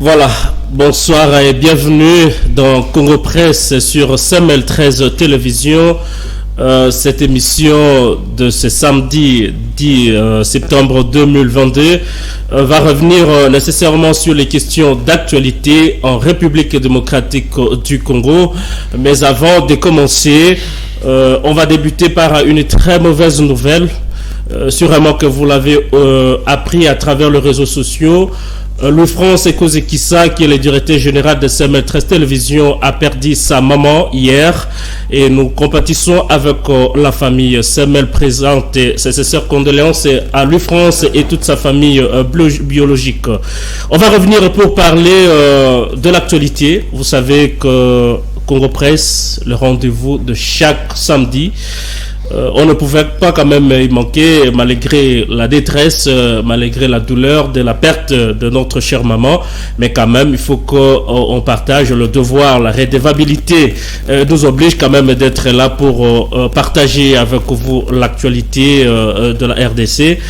Voilà, bonsoir et bienvenue dans Congo Presse sur CML 13 Télévision. Cette émission de ce samedi 10 septembre 2022 va revenir nécessairement sur les questions d'actualité en République démocratique du Congo. Mais avant de commencer, on va débuter par une très mauvaise nouvelle. Sûrement que vous l'avez appris à travers les réseaux sociaux. Louis France Ekozekisa, qui est le directeur général de CML 13 Télévision, a perdu sa maman hier et nous compatissons avec la famille. CML présente ses sincères condoléances à Louis France et toute sa famille biologique. On va revenir pour parler de l'actualité. Vous savez que Congo Presse, le rendez-vous de chaque samedi. On ne pouvait pas quand même y manquer malgré la détresse, malgré la douleur de la perte de notre chère maman. Mais quand même, il faut qu'on partage le devoir, la redevabilité nous oblige quand même d'être là pour partager avec vous l'actualité de la RDC.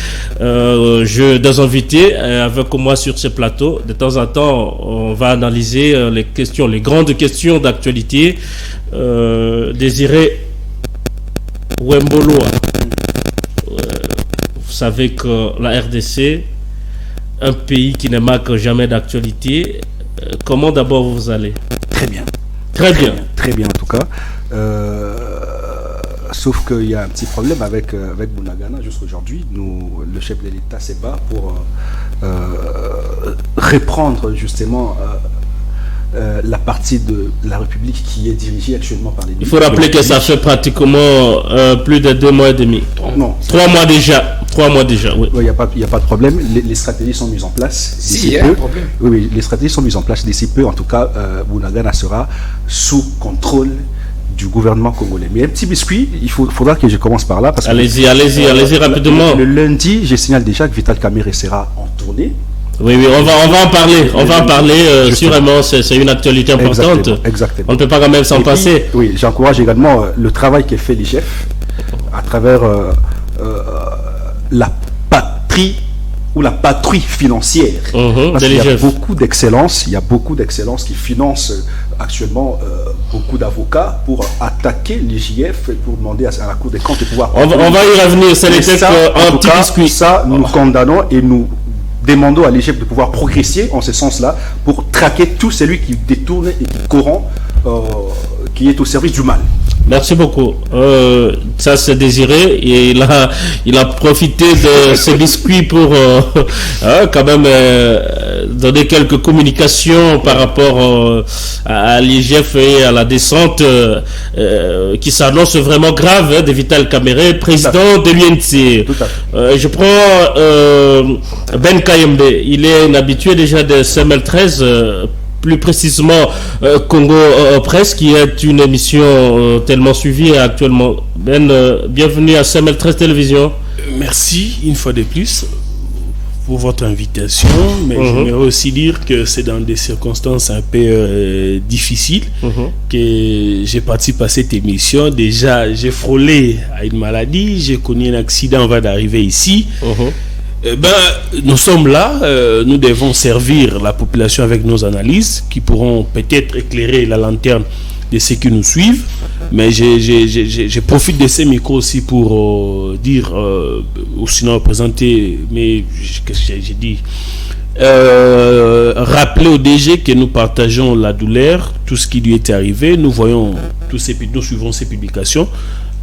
J'ai des invités avec moi sur ce plateau. De temps en temps, on va analyser les grandes questions d'actualité. Désiré Wemboloa, vous savez que la RDC, un pays qui ne manque jamais d'actualité, comment d'abord vous allez? Très bien. Très bien. Très bien en tout cas. Sauf qu'il y a un petit problème avec Bunagana jusqu'aujourd'hui. Le chef de l'État s'est bat pour reprendre justement la partie de la République qui est dirigée actuellement par les... Il faut rappeler que ça fait pratiquement plus de 2 mois et demi. Non. 3 mois déjà. 3 mois déjà, oui. Il n'y a pas de problème. Les stratégies sont mises en place. Si, il y a un problème. Oui, les stratégies sont mises en place. D'ici peu, en tout cas, Bunagana sera sous contrôle du gouvernement congolais. Mais un petit biscuit, il faudra que je commence par là. Allez-y rapidement. Le lundi, je signale déjà que Vital Kamerhe sera en tournée. Oui, on va en parler. On va en parler. Sûrement, c'est une actualité importante. Exactement. On ne peut pas quand même s'en passer. Oui, j'encourage également le travail qu'est fait l'IGF à travers la patrie ou la patrouille financière. Parce qu'il y a beaucoup d'excellence. Il y a beaucoup d'excellence qui finance actuellement beaucoup d'avocats pour attaquer l'IGF et pour demander à la Cour des comptes de pouvoir... On va y revenir. C'est un petit biscuit. Ça, nous condamnons et nous demandons à l'IGF de pouvoir progresser en ce sens-là pour traquer tout celui qui détourne et qui corrompt, qui est au service du mal. Merci beaucoup. Ça c'est Désiré et il a profité de ce biscuit pour quand même donner quelques communications par rapport à l'IGF et à la descente qui s'annonce vraiment grave de Vital Kamerhe, président de l'UNC. Je prends Ben Kayembe, il est un habitué déjà de CML 13. Plus précisément Congo Presse, qui est une émission tellement suivie actuellement. Ben, bienvenue à CML 13 Télévision. Merci une fois de plus pour votre invitation, mais j'aimerais aussi dire que c'est dans des circonstances un peu difficiles que j'ai participé à cette émission. Déjà, j'ai frôlé à une maladie, j'ai connu un accident avant d'arriver ici. Nous sommes là, nous devons servir la population avec nos analyses qui pourront peut-être éclairer la lanterne de ceux qui nous suivent. Mais je profite de ces micros aussi pour dire, ou sinon présenter, mais qu'est-ce que j'ai dit, rappeler au DG que nous partageons la douleur, tout ce qui lui est arrivé. Nous voyons nous suivons ces publications,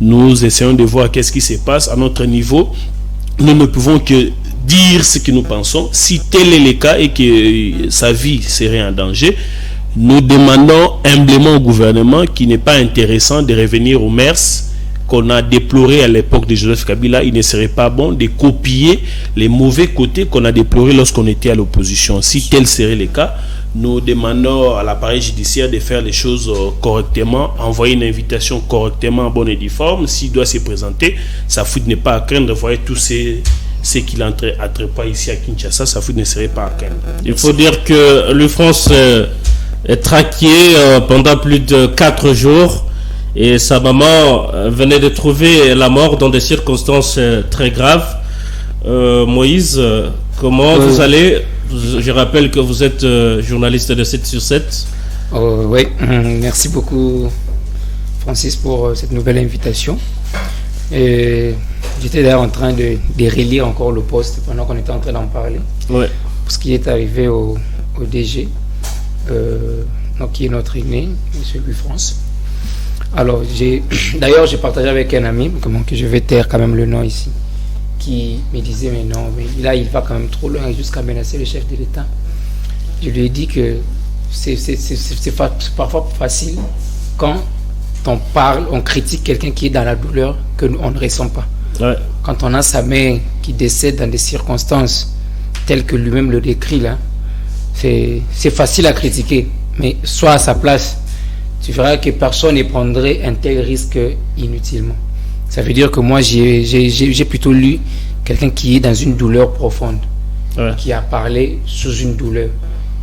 nous essayons de voir qu'est-ce qui se passe à notre niveau. Nous ne pouvons que dire ce que nous pensons. Si tel est le cas et que sa vie serait en danger, nous demandons humblement au gouvernement qu'il n'est pas intéressant de revenir aux mœurs qu'on a déploré à l'époque de Joseph Kabila. Il ne serait pas bon de copier les mauvais côtés qu'on a déplorés lorsqu'on était à l'opposition. Si tel serait le cas, nous demandons à l'appareil judiciaire de faire les choses correctement, envoyer une invitation correctement en bonne et due forme. S'il doit se présenter, sa faute n'est pas à craindre de voir tous ces qu'il n'entre pas ici à Kinshasa, sa faute ne serait pas à craindre. Il faut dire que Louis France est traqué pendant plus de 4 jours et sa maman venait de trouver la mort dans des circonstances très graves. Moïse, comment vous allez? Je rappelle que vous êtes journaliste de 7 sur 7. Oui, merci beaucoup Francis pour cette nouvelle invitation. J'étais d'ailleurs en train de relire encore le poste pendant qu'on était en train d'en parler. Ouais. Pour ce qui est arrivé au DG, donc qui est notre aîné, M. Louis France. Alors, d'ailleurs, j'ai partagé avec un ami, que je vais taire quand même le nom ici, qui me disait, mais non, mais là, il va quand même trop loin jusqu'à menacer le chef de l'État. Je lui ai dit que c'est parfois facile quand on parle, on critique quelqu'un qui est dans la douleur que on ne ressent pas. Ouais. Quand on a sa mère qui décède dans des circonstances telles que lui-même le décrit là, c'est facile à critiquer, mais sois à sa place, tu verras que personne ne prendrait un tel risque inutilement. Ça veut dire que moi j'ai plutôt lu quelqu'un qui est dans une douleur profonde, ouais, qui a parlé sous une douleur.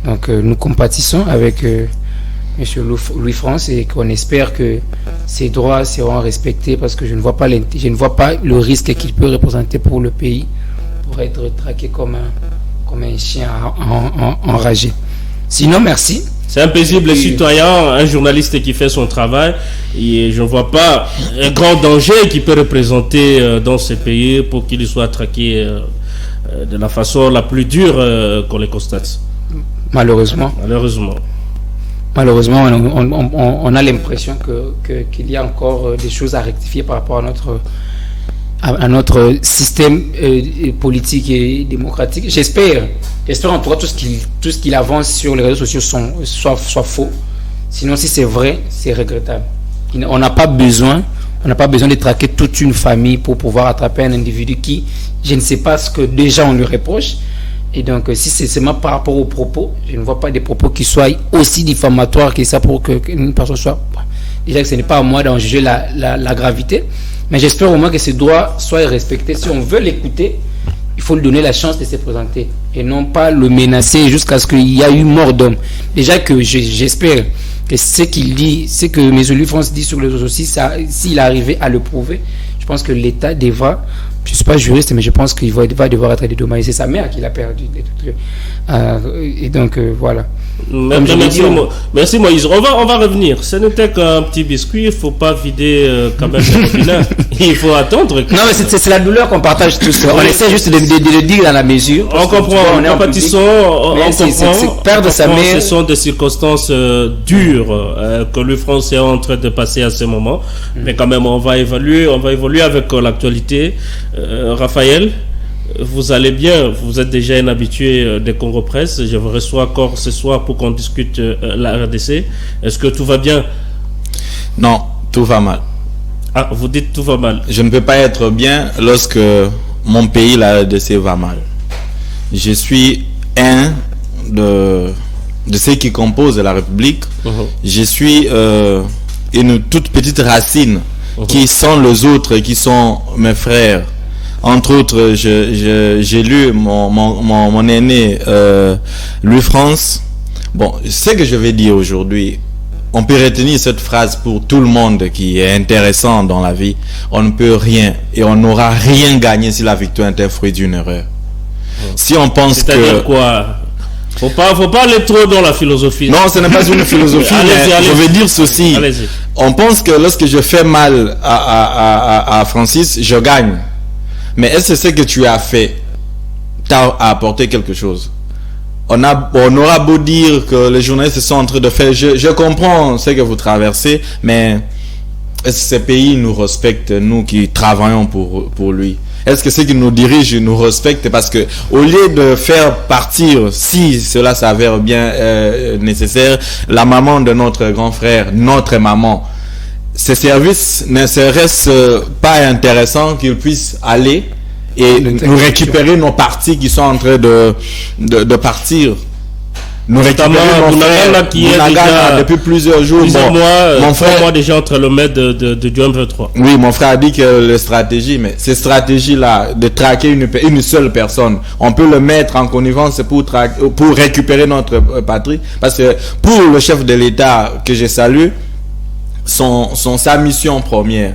Donc nous compatissons avec Monsieur Louis France et qu'on espère que ses droits seront respectés, parce que je ne vois pas le risque qu'il peut représenter pour le pays, pour être traqué comme un chien enragé. Sinon, merci. C'est un paisible citoyen, un journaliste qui fait son travail, et je ne vois pas un grand danger qu'il peut représenter dans ce pays pour qu'il soit traqué de la façon la plus dure qu'on le constate. Malheureusement, on a l'impression qu'il y a encore des choses à rectifier par rapport à notre système politique et démocratique. J'espère en tout cas tout ce qu'il avance sur les réseaux sociaux soit faux. Sinon, si c'est vrai, c'est regrettable. On n'a pas besoin de traquer toute une famille pour pouvoir attraper un individu qui, je ne sais pas ce que déjà on lui reproche. Et donc, si c'est seulement par rapport aux propos, je ne vois pas des propos qui soient aussi diffamatoires que ça pour qu'une personne soit... Déjà que ce n'est pas à moi d'en juger la gravité, mais j'espère au moins que ses droits soient respectés. Si on veut l'écouter, il faut lui donner la chance de se présenter et non pas le menacer jusqu'à ce qu'il y ait eu mort d'homme. Déjà que j'espère que ce qu'il dit, ce que M. Louis France dit sur les réseaux sociaux, s'il arrivait à le prouver, je pense que l'État devra... Je ne suis pas juriste, mais je pense qu'il va devoir être dédommagé. C'est sa mère qui l'a perdu. Et donc, voilà. Merci Moïse. On va revenir. Ce n'était qu'un petit biscuit. Il ne faut pas vider quand même le robinet. Il faut attendre. Non, mais c'est la douleur qu'on partage tous. On essaie juste de le dire dans la mesure. On comprend. On compatissons. On comprend. Perdre sa mère. Ce sont des circonstances dures que le France est en train de passer à ce moment. Mais quand même, on va évoluer avec l'actualité. Raphaël, vous allez bien, vous êtes déjà un habitué des Congo Presse. Je vous reçois encore ce soir pour qu'on discute la RDC. Est-ce que tout va bien? Non, tout va mal. Ah, vous dites tout va mal. Je ne peux pas être bien lorsque mon pays, la RDC, va mal. Je suis un de ceux qui composent la République. Je suis une toute petite racine qui sont les autres, qui sont mes frères. Entre autres, j'ai lu mon aîné Louis France. Bon, ce que je vais dire aujourd'hui, on peut retenir cette phrase pour tout le monde qui est intéressant dans la vie. On ne peut rien et on n'aura rien gagné si la victoire est un fruit d'une erreur. Si on pense que... C'est-à-dire quoi? Faut pas aller trop dans la philosophie. Non, ce n'est pas une philosophie, mais je vais dire ceci. On pense que lorsque je fais mal à Francis, je gagne. Mais est-ce que ce que tu as fait t'a apporté quelque chose? On aura beau dire que les journalistes sont en train de faire... Je comprends ce que vous traversez, mais est-ce que ce pays nous respecte, nous qui travaillons pour lui? Est-ce que ceux qui nous dirigent nous respectent? Parce que au lieu de faire partir, si cela s'avère bien nécessaire, la maman de notre grand frère, notre maman, ces services ne seraient pas intéressants qu'ils puissent aller et nous récupérer nos partis qui sont en train de partir. Nous récupérons mon frère qui est déjà depuis plusieurs jours. Mon frère, moi déjà entre le maître de John 23. Oui, mon frère a dit que les stratégies, mais ces stratégies-là, de traquer une seule personne, on peut le mettre en connivence pour récupérer notre patrie. Parce que pour le chef de l'État que je salue, sa mission première,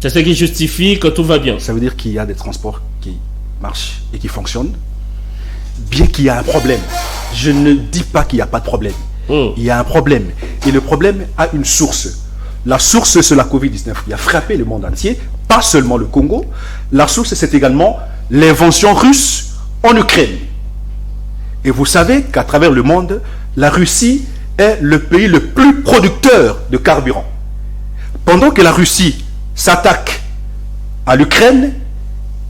C'est ce qui justifie que tout va bien. Ça veut dire qu'il y a des transports qui marchent et qui fonctionnent, bien qu'il y a un problème. Je ne dis pas qu'il n'y a pas de problème. Il y a un problème. Et le problème a une source. La source, c'est la Covid-19 qui a frappé le monde entier, pas seulement le Congo. La source, c'est également l'invention russe en Ukraine. Et vous savez qu'à travers le monde, la Russie est le pays le plus producteur de carburant. Pendant que la Russie s'attaque à l'Ukraine,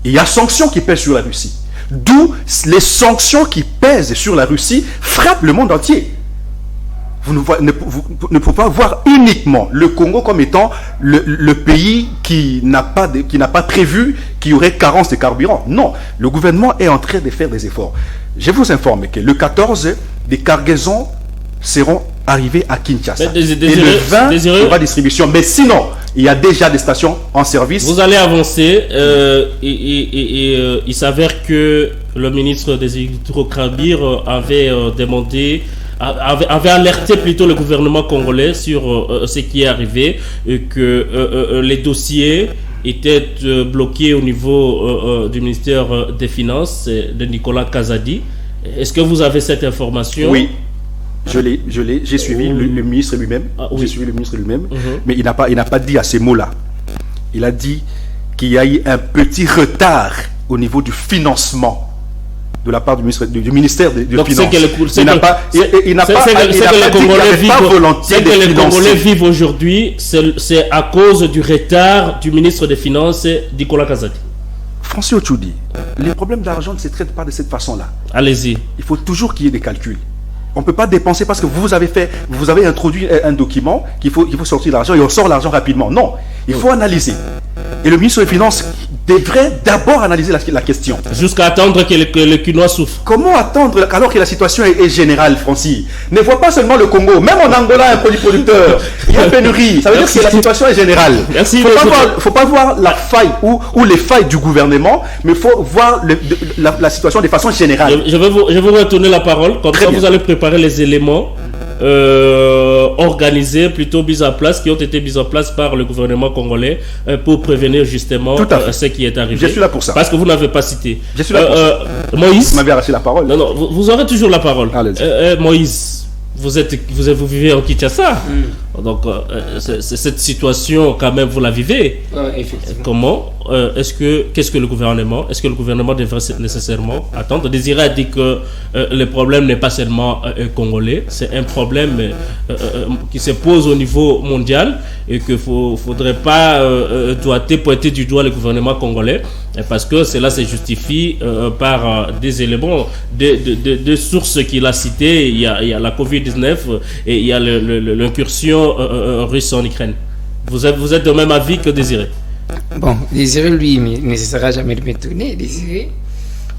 il y a sanctions qui pèsent sur la Russie. D'où les sanctions qui pèsent sur la Russie frappent le monde entier. Vous ne pouvez pas voir uniquement le Congo comme étant le pays qui n'a pas prévu qu'il y aurait carence de carburant. Non, le gouvernement est en train de faire des efforts. Je vous informe que le 14, des cargaisons seront arrivées à Kinshasa. Et le 20, il y aura distribution. Mais sinon, il y a déjà des stations en service. Vous allez avancer. Il s'avère que le ministre des hydrocarbures avait alerté plutôt le gouvernement congolais sur ce qui est arrivé et que les dossiers étaient bloqués au niveau du ministère des Finances de Nicolas Kazadi. Est-ce que vous avez cette information? Oui, j'ai suivi le ministre lui-même. J'ai suivi le ministre lui-même, mais il n'a pas dit à ces mots-là. Il a dit qu'il y a eu un petit retard au niveau du financement de la part du ministère des Finances. Il n'a pas volonté de financer. Les Congolais vivent aujourd'hui, c'est à cause du retard du ministre des Finances, Nicolas Kazadi. Francis Ochoudi, les problèmes d'argent ne se traitent pas de cette façon-là. Allez-y. Il faut toujours qu'il y ait des calculs. On ne peut pas dépenser parce que vous avez introduit un document qu'il faut sortir l'argent et on sort l'argent rapidement. Non, il faut analyser. Et le ministre des Finances devrait d'abord analyser la question. Jusqu'à attendre que le Quinois souffre. Comment attendre alors que la situation est générale, Francis? Ne vois pas seulement le Congo. Même en Angola, un produit producteur, il y a pénurie. Ça veut dire que la situation est générale. Il ne faut pas voir la faille ou les failles du gouvernement, mais il faut voir la situation de façon générale. Je vais vous retourner la parole. Comme ça, vous allez préparer les éléments organisés, plutôt mis en place, qui ont été mis en place par le gouvernement congolais pour prévenir justement ce qui est arrivé. Je suis là pour ça. Parce que vous n'avez pas cité. Je suis là pour ça. Moïse. Vous m'avez arraché la parole. Non, vous aurez toujours la parole. Moïse, vous vivez en Kinshasa. Donc, cette situation, quand même, vous la vivez. Effectivement. Comment qu'est-ce que le gouvernement devrait nécessairement attendre? Désiré a dit que le problème n'est pas seulement congolais, c'est un problème qui se pose au niveau mondial et qu'il ne faudrait pas pointer du doigt le gouvernement congolais parce que cela se justifie par des éléments, des sources qu'il a citées. Il y a la Covid-19 et il y a l'incursion russe en Ukraine. Vous êtes de même avis que Désiré? Bon, Désiré, lui, ne cessera jamais de m'étonner, Désiré,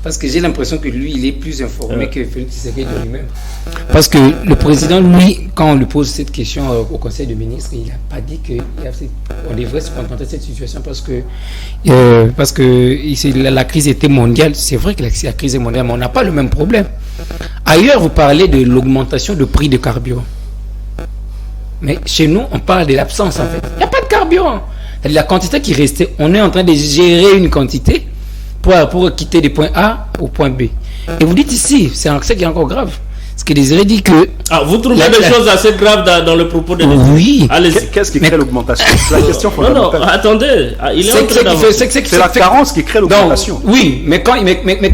parce que j'ai l'impression que lui, il est plus informé que Félix Tshisekedi de lui-même. Parce que le président, lui, quand on lui pose cette question au Conseil des ministres, il n'a pas dit qu'on devrait se contenter de cette situation parce que la crise était mondiale. C'est vrai que la crise est mondiale, mais on n'a pas le même problème. Ailleurs, vous parlez de l'augmentation du prix de carburant. Mais chez nous, on parle de l'absence, en fait. Il n'y a pas de carburant. La quantité qui restait, on est en train de gérer une quantité pour quitter des points A au point B. Et vous dites ici, c'est ça qui est encore grave. Ce que Désiré dit que... vous trouvez des choses assez graves dans le propos de... Oui. Qu'est-ce qui crée l'augmentation? C'est la question fondamentale. Non, attendez. Il est en train d'avancer. C'est la carence qui crée l'augmentation. Oui, mais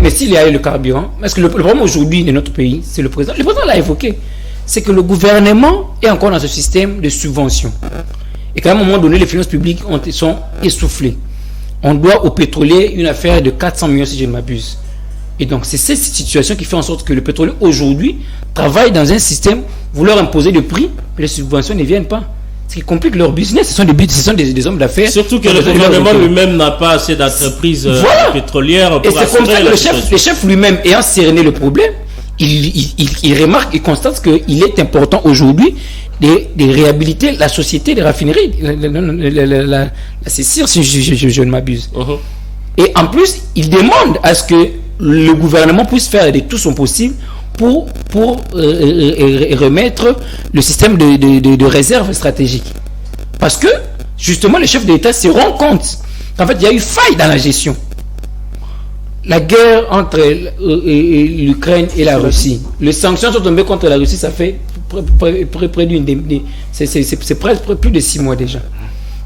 s'il y a eu le carburant, parce que le problème aujourd'hui de notre pays, c'est le président. Le président l'a évoqué. C'est que le gouvernement est encore dans ce système de subvention. Et qu'à un moment donné, les finances publiques sont essoufflées. On doit aux pétroliers une affaire de 400 millions si je ne m'abuse. Et donc, c'est cette situation qui fait en sorte que le pétrolier, aujourd'hui, travaille dans un système, vous leur imposez des prix, mais les subventions ne viennent pas. Ce qui complique leur business, ce sont des hommes d'affaires. Surtout que le gouvernement lui-même n'a pas assez d'entreprises pétrolières pour assurer. Et c'est comme ça que le chef lui-même, ayant cerné le problème, il remarque, il constate qu'il est important aujourd'hui de réhabiliter la société des raffineries, la CIR, si je ne m'abuse. Et en plus, il demande à ce que le gouvernement puisse faire de tout son possible pour remettre le système de réserve stratégique. Parce que justement, les chefs d'État se rendent compte qu'en fait, il y a eu faille dans la gestion. La guerre entre l'Ukraine et la Russie, les sanctions sont tombées contre la Russie, ça fait près d'une... C'est presque plus de 6 mois déjà.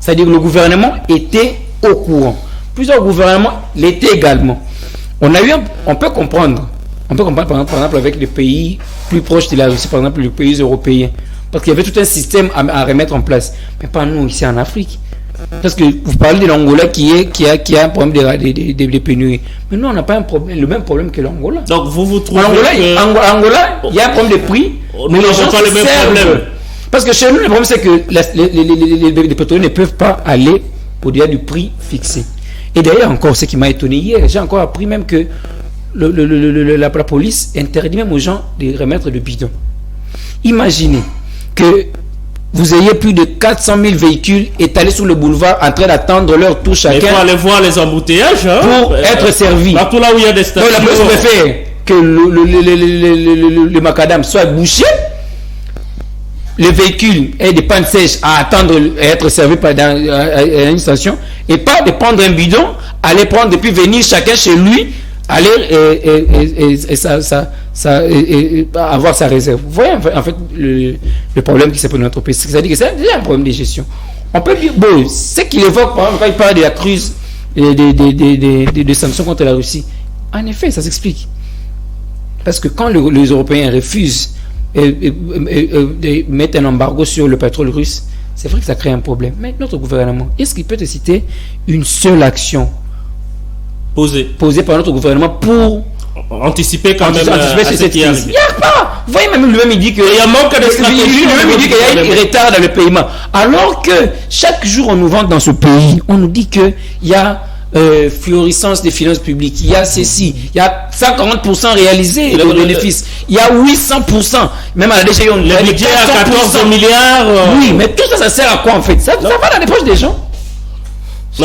C'est-à-dire que le gouvernement était au courant. Plusieurs gouvernements l'étaient également. On peut comprendre, par exemple, avec les pays plus proches de la Russie, par exemple les pays européens, parce qu'il y avait tout un système à remettre en place. Mais pas nous ici en Afrique. Parce que vous parlez de l'Angola qui a un problème de pénurie. Mais nous, on n'a pas le même problème que l'Angola. Donc vous trouvez Angola, il y a un problème de prix. Nous n'avons pas le même problème. Parce que chez nous, le problème, c'est que les pétroliers ne peuvent pas aller au-delà du prix fixé. Et d'ailleurs, encore, ce qui m'a étonné hier, j'ai encore appris même que la police interdit même aux gens de remettre le bidon. Imaginez que vous ayez plus de 400 000 véhicules étalés sur le boulevard en train d'attendre leur tour chacun. Il faut aller voir les embouteillages pour être servi. Partout là où il y a des stations. Donc la police préfère que le macadam soit bouché, les véhicules aient des pannes sèches à attendre et être servis à une station, et pas de prendre un bidon, aller prendre et puis venir chacun chez lui, aller avoir sa réserve. Vous voyez en fait le problème qui s'est posé dans notre pays. C'est-à-dire que c'est déjà un problème de gestion. On peut dire, bon, ce qu'il évoque, par exemple, quand il parle de la crise des sanctions contre la Russie, en effet, ça s'explique. Parce que quand les Européens refusent de mettre un embargo sur le pétrole russe, c'est vrai que ça crée un problème. Mais notre gouvernement, est-ce qu'il peut te citer une seule action posée par notre gouvernement pour anticiper quand même cette crise? Il n'y a pas. Vous voyez, même lui-même il dit qu'il y a manque de stratégie. Lui-même il dit qu'il y a un retard dans le paiement. Alors que chaque jour on nous vante dans ce pays, on nous dit qu'il y a florissance des finances publiques, il y a ceci, il y a 140% réalisé de bénéfices, il y a 800%, même à la DG, on le budget à 14 milliards. Oui, mais tout ça, ça sert à quoi en fait? Ça va dans les poches des gens.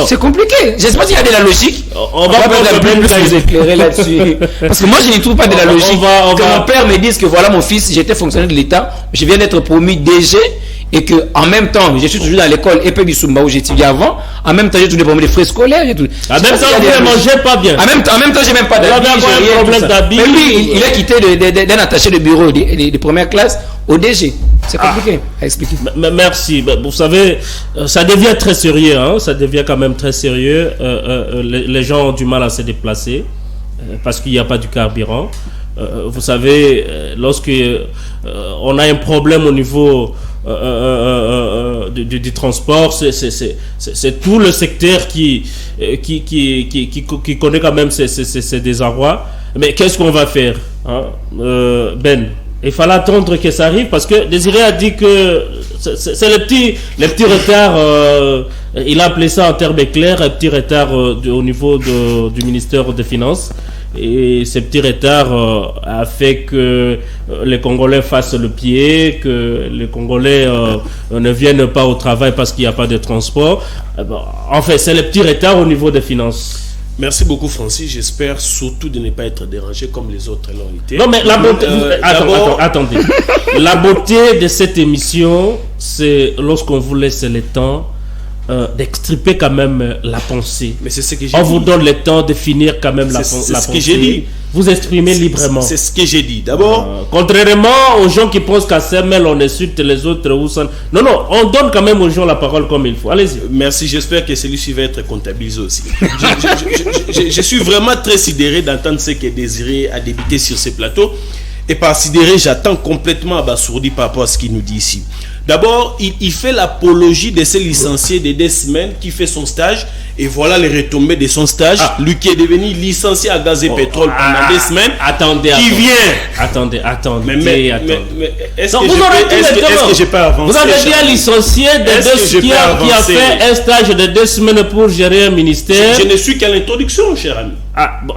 C'est compliqué. Je ne sais pas s'il y a de la logique. On va plus vous éclairer là-dessus. Parce que moi, je n'y trouve pas de la logique. Que mon père me dise que voilà mon fils, j'étais fonctionnaire de l'État, je viens d'être promu DG, et que en même temps, je suis toujours dans l'école Epé Bissoumba où j'étudiais avant. En même temps, j'ai tous les problèmes de frais scolaires. En même temps, vous ne mangez pas bien. En même temps, j'ai même pas d'habits. Mais lui, il a quitté d'un attaché de bureau de première classe au DG. C'est compliqué à expliquer. Merci. Vous savez, ça devient très sérieux. Ça devient quand même très sérieux. Les gens ont du mal à se déplacer parce qu'il n'y a pas du carburant. Vous savez, lorsque on a un problème au niveau du transport, c'est tout le secteur qui connaît quand même ces désarrois. Mais qu'est-ce qu'on va faire, Ben? Il fallait attendre que ça arrive parce que Désiré a dit que c'est les petits retards, il a appelé ça en termes clairs, un petit retard au niveau du ministère des Finances. Et ces petits retards a fait que les Congolais fassent le pied, que les Congolais ne viennent pas au travail parce qu'il n'y a pas de transport. En fait, c'est les petits retards au niveau des finances. Merci beaucoup Francis, j'espère surtout de ne pas être dérangé comme les autres l'ont été. Non mais la beauté, attendez. La beauté de cette émission, c'est lorsqu'on vous laisse le temps d'extriper quand même la pensée. Mais c'est ce que j'ai dit. On vous donne le temps de finir quand même la pensée. C'est ce que j'ai dit. Vous exprimez librement. C'est ce que j'ai dit. D'abord, contrairement aux gens qui pensent qu'à CML on insulte les autres. Non, on donne quand même aux gens la parole comme il faut. Allez-y. Merci, j'espère que celui-ci va être comptabilisé aussi. Je suis vraiment très sidéré d'entendre ce que Désiré a débuté sur ce plateau. Et par sidéré, j'attends complètement abasourdi par rapport à ce qu'il nous dit ici. D'abord, il fait l'apologie de ce licencié de 2 semaines qui fait son stage. Et voilà les retombées de son stage. Lui qui est devenu licencié à Gaz et Pétrole pendant 2 semaines. Attendez. Attendez. Mais est-ce que je peux avancer? Vous avez bien licencié qui a fait un stage de 2 semaines pour gérer un ministère. Je ne suis qu'à l'introduction, cher ami.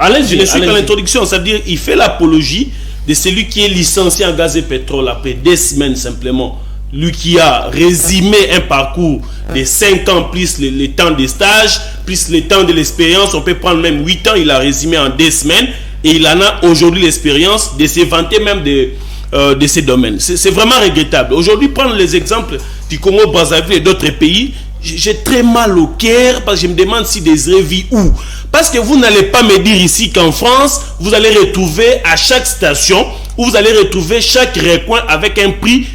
Allez-y. Je ne suis qu'à l'introduction. C'est-à-dire il fait l'apologie de celui qui est licencié en Gaz et Pétrole après 2 semaines simplement. Lui qui a résumé un parcours de 5 ans plus le temps de stage, plus le temps de l'expérience, on peut prendre même 8 ans, il a résumé en 2 semaines et il en a aujourd'hui l'expérience de se vanter même de ces domaines. C'est vraiment regrettable. Aujourd'hui, prendre les exemples du Congo-Brazzaville et d'autres pays j'ai très mal au cœur parce que je me demande si Désiré vit où. Parce que vous n'allez pas me dire ici qu'en France, vous allez retrouver à chaque station, où vous allez retrouver chaque recoin avec un prix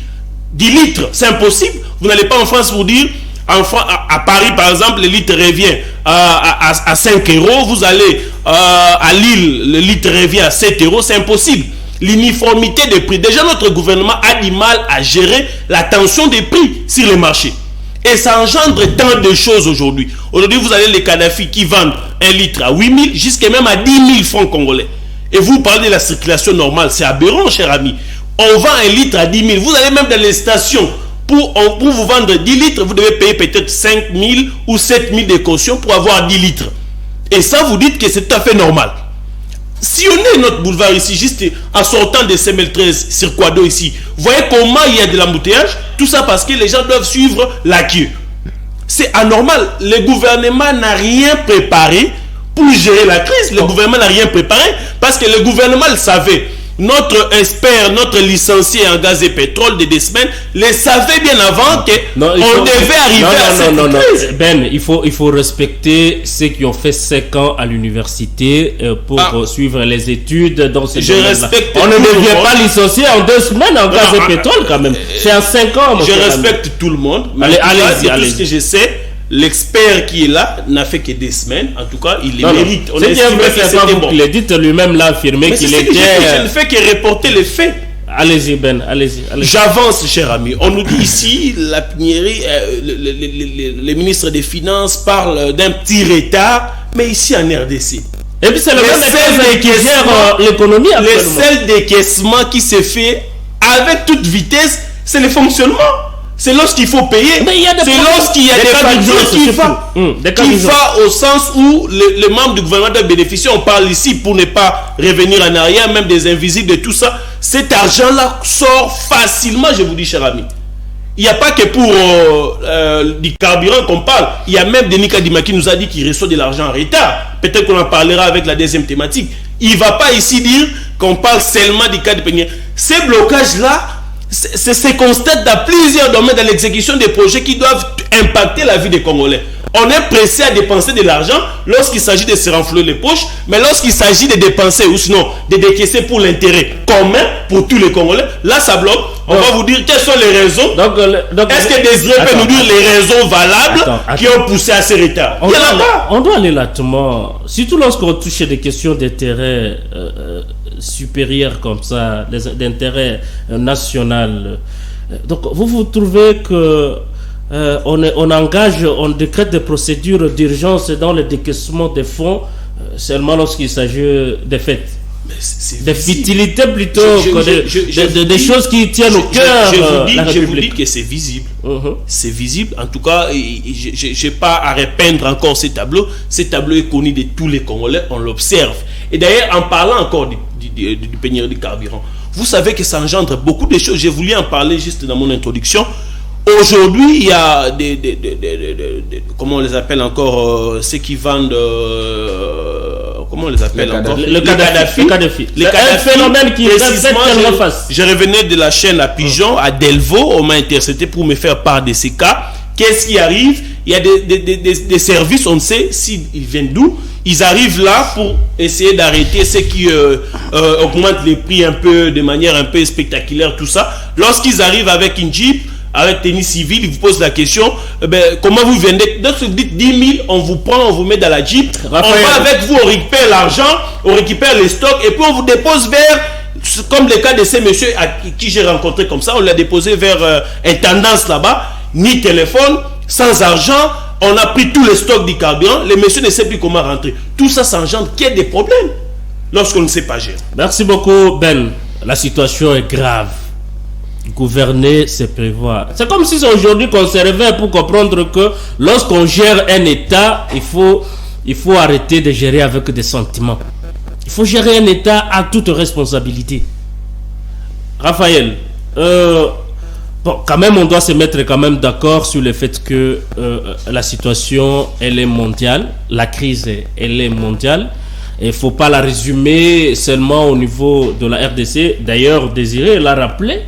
10 litres. C'est impossible. Vous n'allez pas en France vous dire, à Paris par exemple, le litre revient à 5 euros. Vous allez à Lille, le litre revient à 7 euros. C'est impossible. L'uniformité des prix. Déjà, notre gouvernement a du mal à gérer la tension des prix sur le marché. Et ça engendre tant de choses aujourd'hui. Aujourd'hui, vous avez les Kadhafi qui vendent un litre à 8 000 jusqu'à même à 10 000 francs congolais. Et vous parlez de la circulation normale. C'est aberrant, cher ami. On vend un litre à 10 000. Vous allez même dans les stations. Pour vous vendre 10 litres, vous devez payer peut-être 5 000 ou 7 000 de caution pour avoir 10 litres. Et ça, vous dites que c'est tout à fait normal. Si on est notre boulevard ici, juste en sortant de CML13 sur Quado ici, vous voyez comment il y a de l'embouteillage? Tout ça parce que les gens doivent suivre la queue. C'est anormal. Le gouvernement n'a rien préparé pour gérer la crise. Le gouvernement n'a rien préparé parce que le gouvernement le savait. Notre expert, notre licencié en gaz et pétrole de 2 semaines, le savait bien avant qu'on devait arriver à cette crise. Ben, il faut respecter ceux qui ont fait 5 ans à l'université pour suivre les études dans ces domaines-là. On ne devient pas licencié en 2 semaines en gaz et pétrole quand même. C'est en 5 ans. Je respecte tout le monde. Mais allez-y. Tout ce que je sais, l'expert qui est là n'a fait que 2 semaines. En tout cas, il les mérite. C'est bien vrai que c'est bon. Il dit lui-même l'a affirmé qu'il était. Je ne fais que reporter les faits. Allez-y, Ben. Allez-y. J'avance, cher ami. On nous dit ici, la Piniérie, le ministre des Finances parle d'un petit retard, mais ici en RDC. Et puis c'est le même qui gère l'économie. Le seul décaissement qui se fait avec toute vitesse, c'est le fonctionnement. C'est lorsqu'il faut payer. C'est lorsqu'il y a des factures qui va au sens où les membres du gouvernement doivent bénéficier. On parle ici pour ne pas revenir en arrière, même des invisibles, de tout ça. Cet argent-là sort facilement, je vous dis, cher ami. Il n'y a pas que pour du carburant qu'on parle. Il y a même Denis Kadima qui nous a dit qu'il reçoit de l'argent en retard. Peut-être qu'on en parlera avec la deuxième thématique. Il ne va pas ici dire qu'on parle seulement du cas de Peigné. Ces blocages-là, c'est constate dans plusieurs domaines dans l'exécution des projets qui doivent impacter la vie des Congolais. On est pressé à dépenser de l'argent lorsqu'il s'agit de se renflouer les poches, mais lorsqu'il s'agit de dépenser ou sinon de décaisser pour l'intérêt commun pour tous les Congolais, là ça bloque. On va vous dire quelles sont les raisons. Est-ce que Désiré peut nous dire les raisons valables qui ont poussé à ces retards? Il y en a pas. On doit aller lentement, surtout lorsqu'on touche des questions d'intérêt supérieur comme ça, d'intérêt national. Donc vous trouvez que on décrète des procédures d'urgence dans le décaissement des fonds seulement lorsqu'il s'agit des faits, des futilités plutôt que des choses qui tiennent au cœur. Je vous dis que c'est visible. C'est visible. En tout cas, je n'ai pas à repeindre encore ces tableaux. Ces tableaux est connu de tous les Congolais. On l'observe. Et d'ailleurs, en parlant encore du pénurie du carburant, vous savez que ça engendre beaucoup de choses. J'ai voulu en parler juste dans mon introduction. Aujourd'hui, il y a comment on les appelle encore, ceux qui vendent, comment on les appelle encore, le Kadhafi. Un phénomène qui reste tellement face. Je revenais de la chaîne à Pigeon, à Delvaux, on m'a intercepté pour me faire part de ces cas. Qu'est-ce qui arrive? Il y a des services, on ne sait s'ils viennent d'où. Ils arrivent là pour essayer d'arrêter ceux qui augmentent les prix un peu, de manière un peu spectaculaire, tout ça. Lorsqu'ils arrivent avec une Jeep, avec tenue civile, ils vous posent la question, comment vous vendez? Donc vous dites 10 000, on vous prend, on vous met dans la Jeep, Raphaël. On va avec vous, on récupère l'argent, on récupère les stocks, et puis on vous dépose vers, comme le cas de ces messieurs qui j'ai rencontré comme ça, on l'a déposé vers intendance là-bas, ni téléphone, sans argent, on a pris tous les stocks du carburant, les messieurs ne savent plus comment rentrer. Tout ça s'engendre qu'il y ait des problèmes lorsqu'on ne sait pas gérer. Merci beaucoup, Ben. La situation est grave. Gouverner, c'est prévoir. C'est comme si aujourd'hui qu'on se réveille pour comprendre que lorsqu'on gère un État, il faut arrêter de gérer avec des sentiments. Il faut gérer un État à toute responsabilité. Raphaël, bon, quand même, on doit se mettre quand même d'accord sur le fait que la situation, elle est mondiale. La crise, elle est mondiale. Il ne faut pas la résumer seulement au niveau de la RDC. D'ailleurs, Désiré l'a rappelé.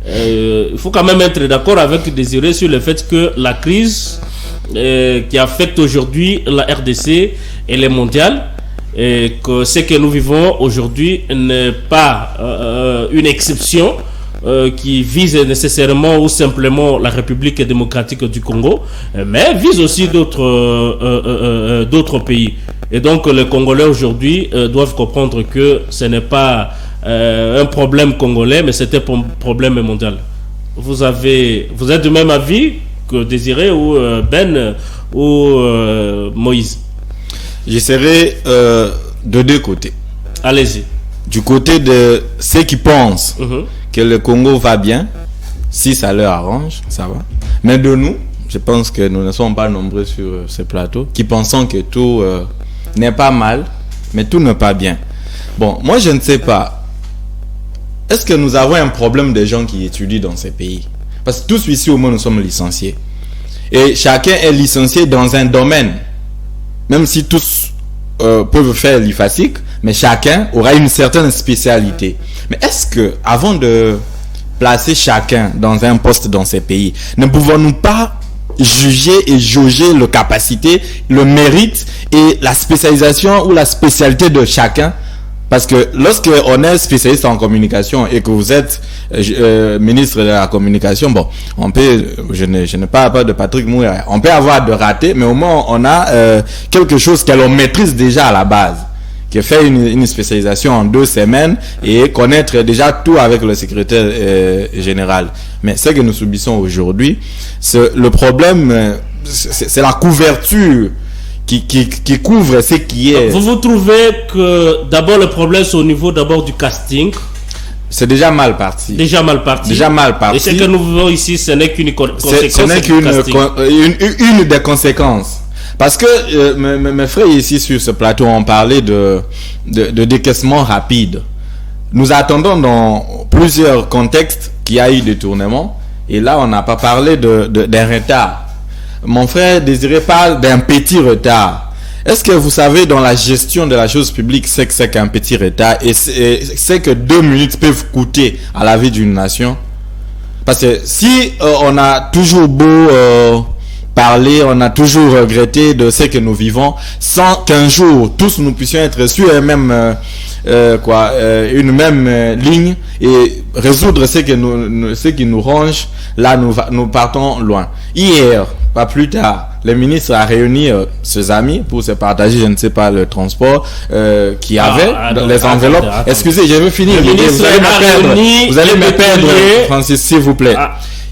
Il faut quand même être d'accord avec Désiré sur le fait que la crise qui affectent aujourd'hui la RDC et les mondiales, et que ce que nous vivons aujourd'hui n'est pas une exception qui vise nécessairement ou simplement la République démocratique du Congo, mais vise aussi d'autres pays. Et donc les Congolais aujourd'hui doivent comprendre que ce n'est pas un problème congolais, mais c'est un problème mondial. Vous êtes du même avis que Désiré ou Ben ou Moïse? J'essaierai de deux côtés. Allez-y. Du côté de ceux qui pensent que le Congo va bien, si ça leur arrange, ça va. Mais de nous, je pense que nous ne sommes pas nombreux sur ce plateau, qui pensons que tout n'est pas mal, mais tout n'est pas bien. Bon, moi je ne sais pas. Est-ce que nous avons un problème de gens qui étudient dans ces pays? Parce que tous ici au moins nous sommes licenciés. Et chacun est licencié dans un domaine. Même si tous peuvent faire l'IFASIC, mais chacun aura une certaine spécialité. Mais est-ce que, avant de placer chacun dans un poste dans ces pays, ne pouvons-nous pas juger et jauger la capacité, le mérite et la spécialisation ou la spécialité de chacun? Parce que lorsque on est spécialiste en communication et que vous êtes ministre de la communication, bon, on peut, je ne parle pas de Patrick Mouya, on peut avoir de ratés, mais au moins on a quelque chose que l'on maîtrise déjà à la base, qui fait une spécialisation en 2 semaines et connaître déjà tout avec le secrétaire général. Mais ce que nous subissons aujourd'hui, le problème, c'est la couverture qui couvre ce qui est... Vous trouvez que d'abord le problème c'est au niveau d'abord du casting? C'est déjà mal parti. Déjà mal parti. Et ce que nous vivons ici, ce n'est qu'une conséquence. Ce n'est qu'une des conséquences. Parce que mes frères ici sur ce plateau ont parlé de décaissement rapide. Nous attendons dans plusieurs contextes qu'il y a eu des détournements. Et là, on n'a pas parlé d'un retard. Mon frère Désiré parle d'un petit retard. Est-ce que vous savez dans la gestion de la chose publique c'est que c'est qu'un petit retard et c'est que 2 minutes peuvent coûter à la vie d'une nation? Parce que si on a toujours beau parler, on a toujours regretté de ce que nous vivons sans qu'un jour tous nous puissions être sur une même ligne et résoudre ce qui nous ronge, là nous partons loin. Hier, pas plus tard, le ministre a réuni ses amis pour se partager, je ne sais pas, le transport qui avait les enveloppes. Excusez, je vais finir. Vous allez me perdre, Francis, s'il vous plaît.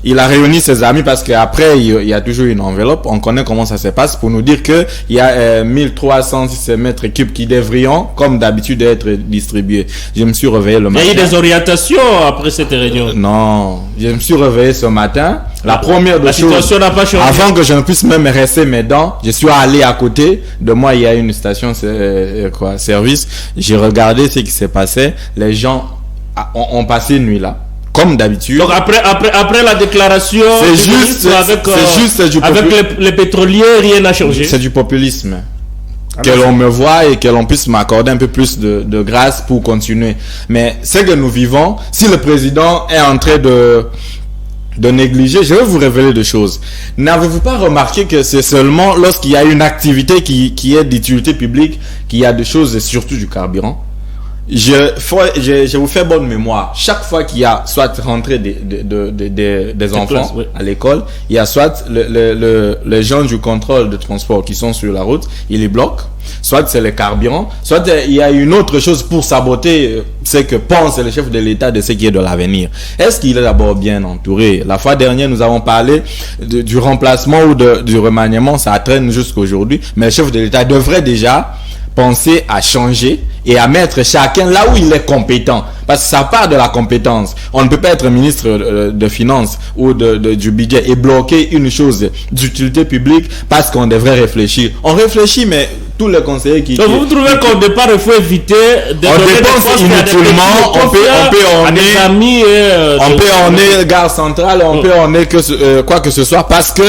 Il a réuni ses amis parce qu'après, il y a toujours une enveloppe. On connaît comment ça se passe pour nous dire qu'il y a 1306 mètres cubes qui devrions, comme d'habitude, être distribués. Je me suis réveillé le matin. Il y a eu des orientations après cette réunion? Non, je me suis réveillé ce matin. La première des choses, n'a pas changé. Avant que je ne puisse même rincer mes dents, je suis allé à côté de moi. Il y a une station service. J'ai regardé ce qui s'est passé. Les gens ont passé une nuit là. Comme d'habitude. Donc après la déclaration avec les pétroliers, rien n'a changé. C'est du populisme. Que l'on me voit et que l'on puisse m'accorder un peu plus de grâce pour continuer. Mais ce que nous vivons, si le président est en train de négliger, je vais vous révéler des choses. N'avez-vous pas remarqué que c'est seulement lorsqu'il y a une activité qui est d'utilité publique qu'il y a des choses, et surtout du carburant? Je vous fais bonne mémoire. Chaque fois qu'il y a soit rentrée des enfants à l'école, il y a soit les gens du contrôle de transport qui sont sur la route, ils les bloquent. Soit c'est le carburant, soit il y a une autre chose pour saboter ce que pense le chef de l'État de ce qui est de l'avenir. Est-ce qu'il est d'abord bien entouré? La fois dernière, nous avons parlé du remplacement ou du remaniement, ça traîne jusqu'aujourd'hui, mais le chef de l'État devrait déjà penser à changer et à mettre chacun là où il est compétent. Parce que ça part de la compétence. On ne peut pas être ministre de Finances ou du budget et bloquer une chose d'utilité publique parce qu'on devrait réfléchir. On réfléchit, mais tous les conseillers qui... Donc vous trouvez qu'au départ, il faut éviter de... On dépense inutilement, on peut emmener gare centrale, on peut emmener quoi que ce soit parce que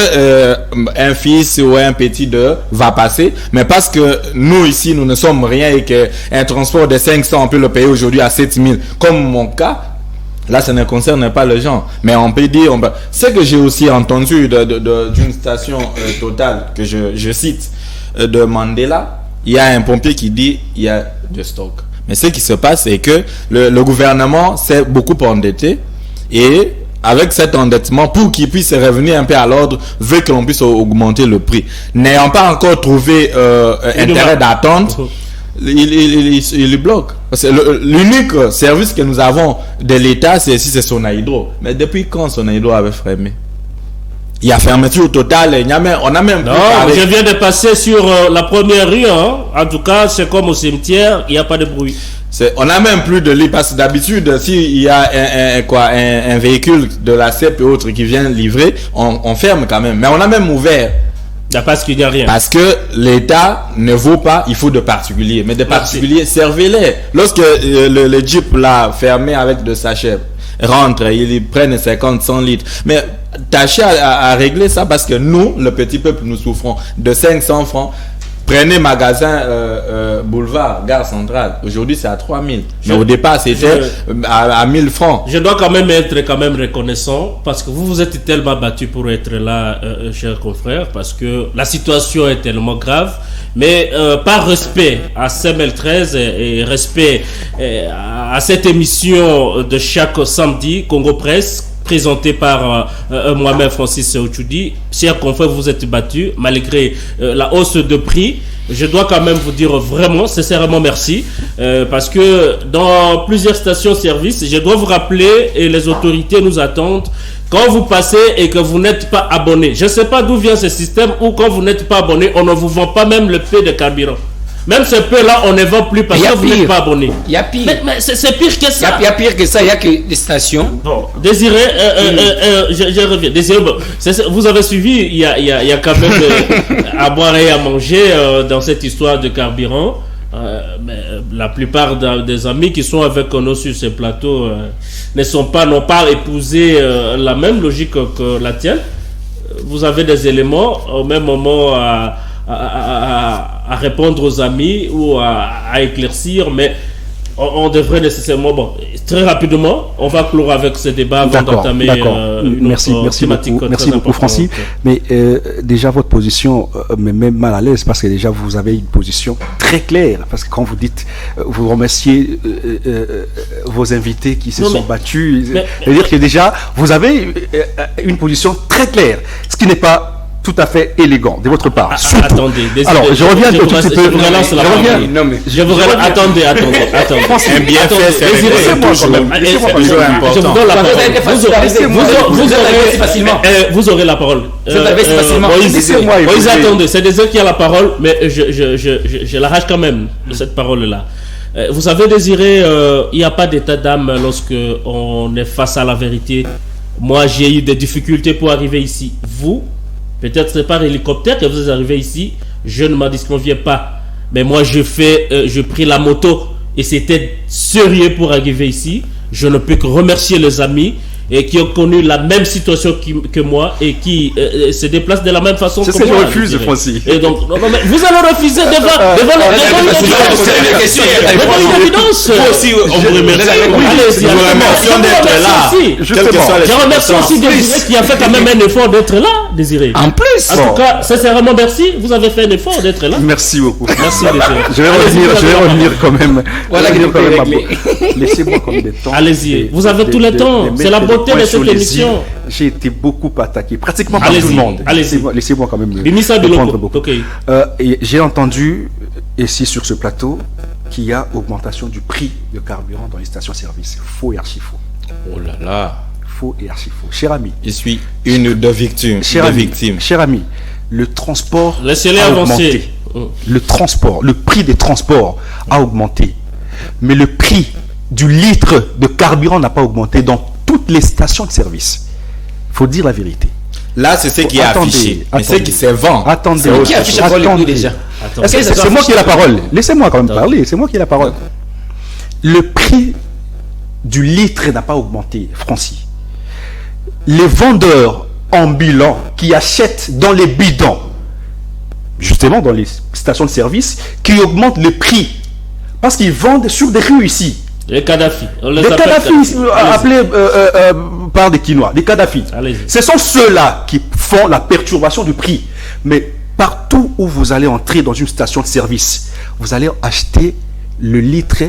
un fils ou un petit va passer, mais parce que nous ici, nous ne sommes rien et qu'un transport de 500, on peut le payer aujourd'hui à 7000, comme mon cas. Là, ça ne concerne pas les gens. Mais on peut dire... Ce que j'ai aussi entendu d'une station Total, que je cite, de Mandela, il y a un pompier qui dit il y a du stock. Mais ce qui se passe, c'est que le gouvernement s'est beaucoup endetté et avec cet endettement, pour qu'il puisse revenir un peu à l'ordre, veut que l'on puisse augmenter le prix. N'ayant pas encore trouvé intérêt d'attendre, il bloque. Parce que l'unique service que nous avons de l'État, c'est Sonaïdro. Mais depuis quand Sonaïdro avait fermé? Il y a fermeture totale. On a même. Non, je viens de passer sur la première rue. Hein. En tout cas, c'est comme au cimetière, il n'y a pas de bruit. On n'a même plus de lit parce que d'habitude, s'il y a un véhicule de la CEP et autres qui vient livrer, on ferme quand même. Mais on a même ouvert. Parce qu'il n'y a rien. Parce que l'État ne vaut pas, il faut de particuliers. Mais de particuliers, servez-les. Lorsque le Jeep l'a fermé avec de sachets, rentre, ils prennent 50, 100 litres. Mais tâchez à régler ça parce que nous, le petit peuple, nous souffrons de 500 francs. Prenez magasin boulevard, gare centrale. Aujourd'hui, c'est à 3000. Mais au départ, c'était à 1000 francs. Je dois quand même être reconnaissant parce que vous êtes tellement battu pour être là, chers confrères, parce que la situation est tellement grave. Mais par respect à CML 13 et respect à cette émission de chaque samedi, Congo Presse, présenté par moi-même Francis Ochoudi. Chers confrères, vous êtes battus malgré la hausse de prix. Je dois quand même vous dire vraiment, sincèrement merci, parce que dans plusieurs stations-service, je dois vous rappeler, et les autorités nous attendent, quand vous passez et que vous n'êtes pas abonné, je ne sais pas d'où vient ce système, où quand vous n'êtes pas abonné, on ne vous vend pas même le peu de carburant. Même ce peu-là, on ne vend plus parce que vous n'êtes pas abonné. Il y a pire. Mais c'est pire que ça. Il y a pire que ça. Il n'y a que des stations. Bon, Désiré, je reviens. Désiré, bon, vous avez suivi, il y a quand même à boire et à manger dans cette histoire de carburant. Mais la plupart des amis qui sont avec nous sur ce plateau n'ont pas épousé la même logique que la tienne. Vous avez des éléments au même moment à répondre aux amis ou à éclaircir, mais on devrait nécessairement... Bon, très rapidement, on va clore avec ce débat avant d'entamer merci beaucoup Francis. Mais déjà, votre position me met mal à l'aise parce que déjà, vous avez une position très claire. Parce que quand vous dites, vous remerciez vos invités qui se sont battus, c'est-à-dire que déjà, vous avez une position très claire. Ce qui n'est pas tout à fait élégant de votre part. Attendez, alors je reviens un petit peu. Je vous relance. Attendez. Un bienfait, c'est vous aurez la parole. Moïse, attendez, c'est des autres qui ont la parole, mais je l'arrache quand même de cette parole-là. Vous avez désiré, il n'y a pas d'état d'âme lorsque on est face à la vérité. Moi, j'ai eu des difficultés pour arriver ici. Vous, peut-être c'est par hélicoptère que vous êtes arrivé ici. Je ne m'en disconviens pas. Mais moi, je pris la moto et c'était sérieux pour arriver ici. Je ne peux que remercier les amis et qui ont connu la même situation que moi et qui se déplacent de la même façon que moi. C'est ce que je refuse, Francis. Et donc, vous allez refuser devant l'évidence. Vous aussi, on vous remercie. Allez-y, nous remercions d'être là. Je remercie aussi Désiré qui a fait quand même un effort d'être là, Désiré. En plus. En tout cas, sincèrement, merci. Vous avez fait un effort d'être là. Merci beaucoup. Merci, Désiré. Je vais revenir quand même. Voilà, laissez-moi comme des temps. Allez-y, vous avez tout le temps. C'est la beauté de cette émission. J'ai été beaucoup attaqué, pratiquement par tout le monde. Laissez-moi quand même répondre beaucoup. Et j'ai entendu ici sur ce plateau qu'il y a augmentation du prix de carburant dans les stations-service. Faux et archi-faux. Oh là là. Faux et archi-faux. Cher ami. Je suis une de victimes. Cher ami, le transport a augmenté. Le prix des transports a augmenté. Mais le prix du litre de carburant n'a pas augmenté dans toutes les stations de service. Il faut dire la vérité. Là, c'est ce qui est affiché. Mais ce qui se vend. Attendez. C'est qui affiche le déjà? C'est moi qui ai la parole. Laissez-moi quand même parler. C'est moi qui ai la parole. Le prix du litre n'a pas augmenté, Francis. Les vendeurs ambulants qui achètent dans les bidons, justement dans les stations de service, qui augmentent le prix. Parce qu'ils vendent sur des rues ici. Les Kadhafi. Les Kadhafi, appelés par des Quinois, des Kadhafi. Ce sont ceux-là qui font la perturbation du prix. Mais partout où vous allez entrer dans une station de service, vous allez acheter le litre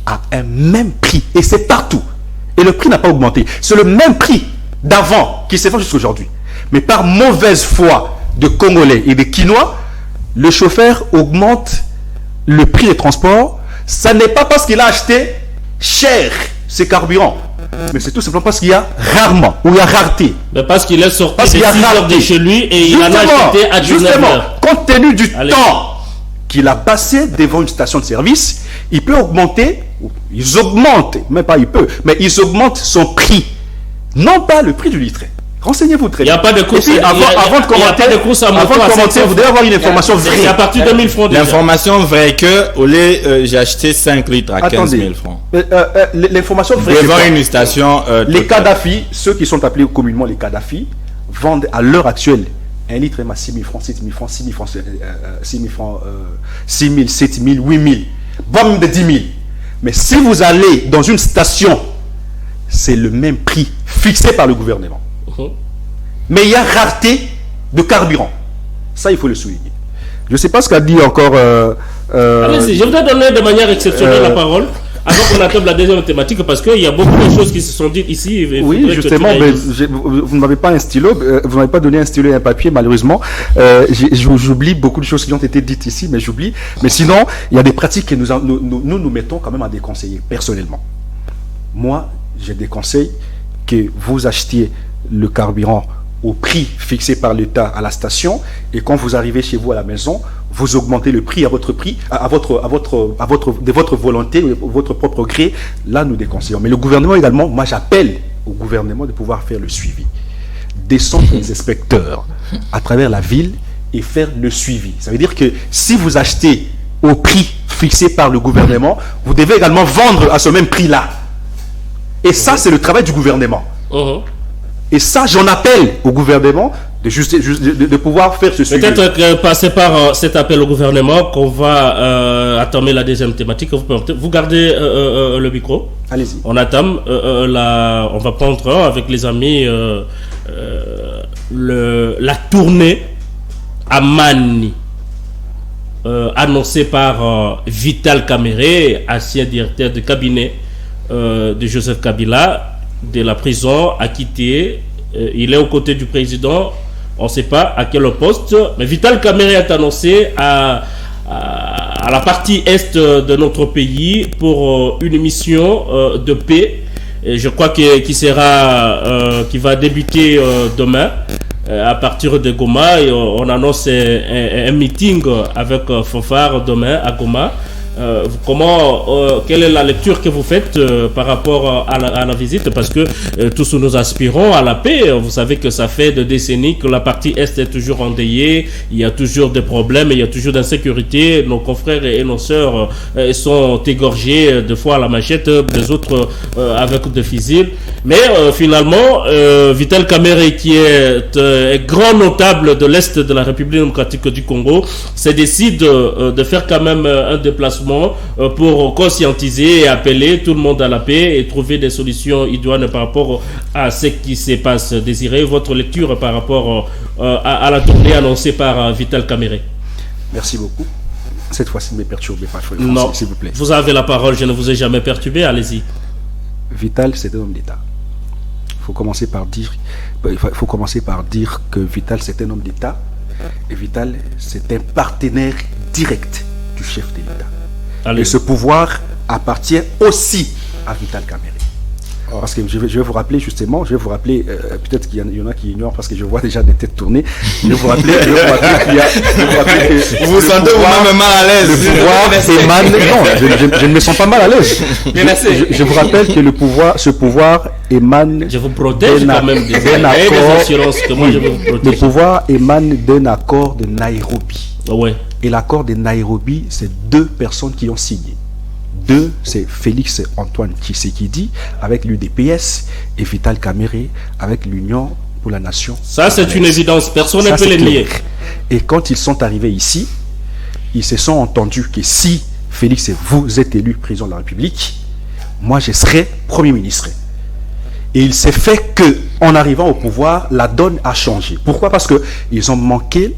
à un même prix. Et c'est partout. Et le prix n'a pas augmenté. C'est le même prix d'avant qui s'est fait jusqu'à aujourd'hui. Mais par mauvaise foi de Congolais et de Quinois, le chauffeur augmente le prix des transports. Ça n'est pas parce qu'il a acheté cher ses carburants, mais c'est tout simplement parce qu'il y a rarement, ou il y a rareté. Mais parce qu'il est sorti de 6 heures de chez lui et il en a acheté à 19 heures. Compte tenu du temps qu'il a passé devant une station de service, il peut augmenter, ils augmentent, même pas il peut, mais ils augmentent son prix. Non pas le prix du litre. Renseignez-vous très bien. Il n'y a pas de course. Avant de commenter, vous devez avoir une information vraie. C'est à partir de 1000 francs. L'information vraie que au lait, j'ai acheté 5 litres à 15 000 francs. L'information vraie. Devant une station. Les Kadhafi, ceux qui sont appelés communément les Kadhafi, vendent à l'heure actuelle un litre à 6 000 francs, 7 000 francs, 6 000 francs, 6 000 francs, 6 000, 7 000, 8 000, voire même de 10 000. Mais si vous allez dans une station, c'est le même prix fixé par le gouvernement. Mais il y a rareté de carburant. Ça, il faut le souligner. Je ne sais pas ce qu'a dit encore... Allez-y, je voudrais donner de manière exceptionnelle la parole avant qu'on attende la deuxième thématique, parce qu'il y a beaucoup de choses qui se sont dites ici. Oui, justement, mais vous ne m'avez pas un stylo, vous n'avez pas donné un stylo et un papier, malheureusement. J'oublie beaucoup de choses qui ont été dites ici, mais j'oublie. Mais sinon, il y a des pratiques que nous mettons quand même à déconseiller, personnellement. Moi, je déconseille que vous achetiez le carburant au prix fixé par l'État à la station, et quand vous arrivez chez vous à la maison, vous augmentez le prix à votre prix, de votre volonté, votre propre gré. Là, nous déconseillons. Mais le gouvernement également, moi j'appelle au gouvernement de pouvoir faire le suivi, descendre les inspecteurs à travers la ville et faire le suivi. Ça veut dire que si vous achetez au prix fixé par le gouvernement, vous devez également vendre à ce même prix-là. Et ça, c'est le travail du gouvernement. Et ça, j'en appelle au gouvernement de pouvoir faire ce suivi. Peut-être passer par cet appel au gouvernement qu'on va entamer la deuxième thématique. Vous gardez le micro. Allez-y. On entame on va prendre avec les amis la tournée à Mani annoncée par Vital Kamerhe, ancien directeur de cabinet de Joseph Kabila, de la prison, acquitté. Il est aux côtés du président. On ne sait pas à quel poste. Mais Vital Kamerhe est annoncé à la partie est de notre pays pour une mission de paix. Et je crois qui va débuter demain à partir de Goma. Et on annonce un meeting avec Fanfare demain à Goma. Quelle est la lecture que vous faites par rapport à la visite, parce que tous nous aspirons à la paix. Vous savez que ça fait des décennies que la partie Est est toujours endeuillée, il y a toujours des problèmes, il y a toujours d'insécurité, nos confrères et nos sœurs sont égorgés de fois à la machette, des autres avec des fusils. Mais finalement, Vital Kamerhe, qui est un grand notable de l'Est de la République démocratique du Congo, se décide de faire quand même un déplacement pour conscientiser et appeler tout le monde à la paix et trouver des solutions idoines par rapport à ce qui se passe. Désirez votre lecture par rapport à la tournée annoncée par Vital Kamerhe. Merci beaucoup. Cette fois-ci, ne me perturbez pas, s'il vous plaît. Vous avez la parole, je ne vous ai jamais perturbé, allez-y. Vital, c'est un homme d'État. Il faut commencer par dire que Vital, c'est un homme d'État, et Vital, c'est un partenaire direct du chef de l'État. Et ce pouvoir appartient aussi à Vital Kamerhe. Parce que je vais vous rappeler justement, peut-être qu'il y en a qui ignorent parce que je vois déjà des têtes tourner. Je vais vous rappeler vous vous sentez vous-même mal à l'aise. Le pouvoir émane. Non, je ne me sens pas mal à l'aise. Je vous rappelle que ce pouvoir émane. Je vous protège quand même des assurances que moi je vais vous protéger. Le pouvoir émane d'un accord de Nairobi. Ouais. Et l'accord de Nairobi, c'est 2 personnes qui ont signé. 2, c'est Félix Antoine Tshisekedi avec l'UDPS et Vital Kamerhe avec l'Union pour la Nation. Ça, c'est une évidence. Personne ne peut les nier. Et quand ils sont arrivés ici, ils se sont entendus que si Félix, vous êtes élu président de la République, moi je serai Premier ministre. Et il s'est fait que, en arrivant au pouvoir, la donne a changé. Pourquoi? Parce qu'ils ont manqué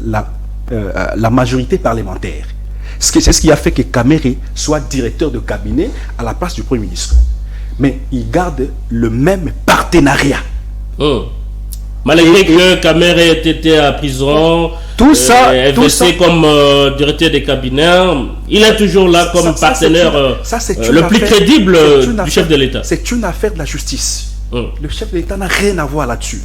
la majorité parlementaire. C'est ce qui a fait que Kamere soit directeur de cabinet à la place du Premier ministre. Mais il garde le même partenariat. Malgré que Kamere était à prison, tout ça comme directeur de cabinet, il est toujours là comme partenaire le plus crédible du chef de l'État. C'est une affaire de la justice. Le chef de l'État n'a rien à voir là-dessus.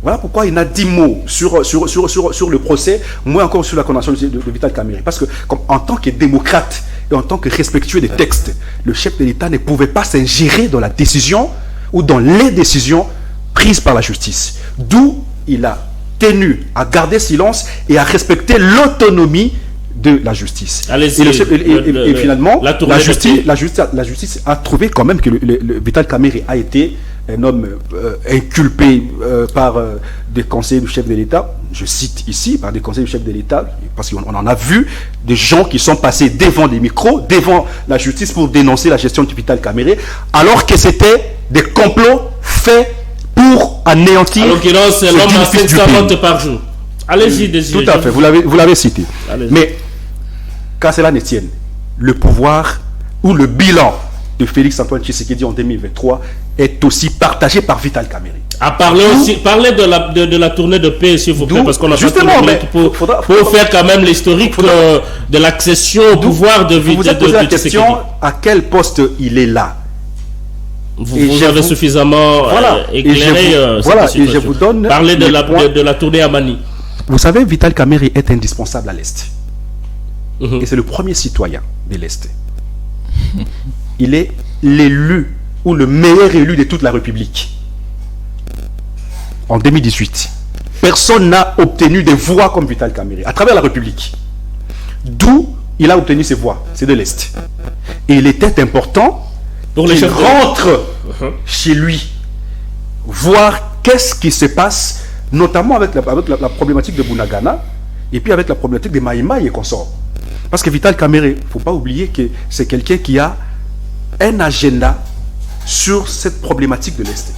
Voilà pourquoi il n'a 10 mots sur le procès, moins encore sur la condamnation de Vital Kamerhe. Parce que, en tant que démocrate et en tant que respectueux des textes, le chef de l'État ne pouvait pas s'ingérer dans la décision ou dans les décisions prises par la justice. D'où il a tenu à garder silence et à respecter l'autonomie de la justice. Et finalement, la justice a trouvé quand même que le Vital Kamerhe a été un homme inculpé par des conseillers du chef de l'État, je cite ici, par des conseillers du chef de l'État, parce qu'on en a vu des gens qui sont passés devant des micros, devant la justice pour dénoncer la gestion du Vital Kamerhe, alors que c'était des complots faits pour anéantir. En l'occurrence, c'est l'homme à 700 ventes par jour. Allez-y, Désiré. Tout à fait, vous l'avez cité. Mais, qu'à cela ne tienne, le pouvoir ou le bilan de Félix Antoine Tshisekedi en 2023 est aussi partagé par Vital Kamerhe. Parlez de la tournée de paix, s'il vous plaît, parce qu'on a justement pour faire quand même l'historique de l'accession au pouvoir de Vital. Vous avez posé la question à quel poste il est là. Vous avez suffisamment éclairé et je vous donne. Parlez de la tournée à Mani. Vous savez, Vital Kamerhe est indispensable à l'Est. Et c'est le premier citoyen de l'Est. Il est l'élu ou le meilleur élu de toute la République. En 2018, personne n'a obtenu des voix comme Vital Kamerhe à travers la République. D'où il a obtenu ses voix, c'est de l'Est. Et il était important pour qu'il rentre chez lui, voir qu'est-ce qui se passe, notamment avec la problématique de Bunagana, et puis avec la problématique de Maïmaï et consorts. Parce que Vital Kamerhe, il ne faut pas oublier que c'est quelqu'un qui a un agenda sur cette problématique de l'Est.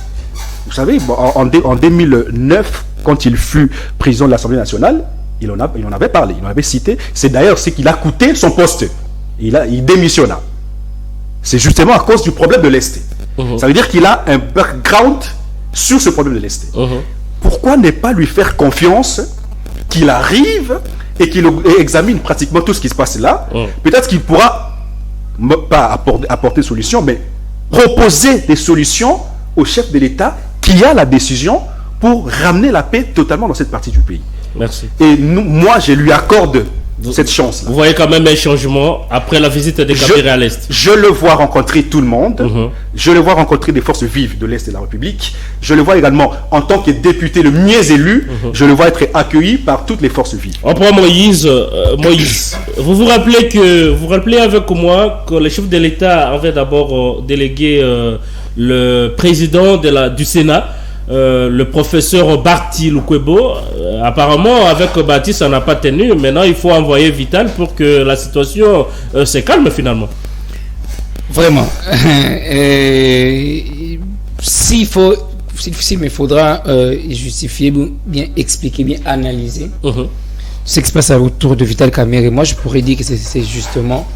Vous savez, en 2009, quand il fut président de l'Assemblée nationale, il en avait parlé, il en avait cité. C'est d'ailleurs ce qui l'a coûté son poste. Il démissionna. C'est justement à cause du problème de l'Est. Ça veut dire qu'il a un background sur ce problème de l'Est. Pourquoi ne pas lui faire confiance qu'il arrive et qu'il examine pratiquement tout ce qui se passe là? Peut-être qu'il pourra pas apporter solution, mais proposer des solutions au chef de l'État qui a la décision pour ramener la paix totalement dans cette partie du pays. Merci. Et moi, je lui accorde cette chance. Vous voyez quand même un changement après la visite de Kamerhe à l'Est. Je le vois rencontrer tout le monde. Je le vois rencontrer des forces vives de l'Est de la République. Je le vois également en tant que député le mieux élu. Je le vois être accueilli par toutes les forces vives. On prend Moïse. Vous rappelez avec moi que le chef de l'État avait d'abord délégué le président du Sénat, le professeur Barty Lukwebo. Apparemment, avec Barty, ça n'a pas tenu. Maintenant, il faut envoyer Vital pour que la situation se calme finalement. Vraiment. S'il me faudra justifier, bien expliquer, bien analyser ce qui se passe autour de Vital Kamerhe, moi je pourrais dire que c'est justement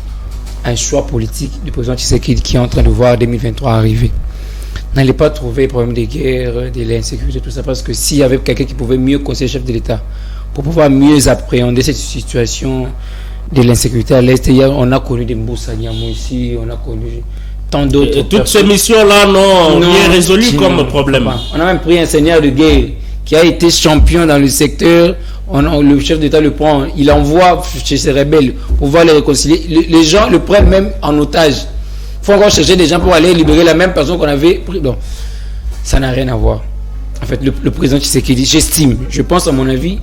un choix politique du président Tshisekedi qui est en train de voir 2023 arriver. N'allez pas trouver problème de guerre, de l'insécurité, tout ça, parce que s'il y avait quelqu'un qui pouvait mieux conseiller le chef de l'État pour pouvoir mieux appréhender cette situation de l'insécurité à l'Est, on a connu des Moussa Niamou ici, on a connu tant d'autres. Toutes ces missions-là n'ont rien résolu comme problème. On a même pris un seigneur de guerre qui a été champion dans le secteur. Le chef d'État le prend, il envoie chez ses rebelles pour pouvoir les réconcilier. Les gens le prennent même en otage. Il faut encore chercher des gens pour aller libérer la même personne qu'on avait pris. Donc, ça n'a rien à voir. En fait, le président Tshisekedi, j'estime, je pense à mon avis,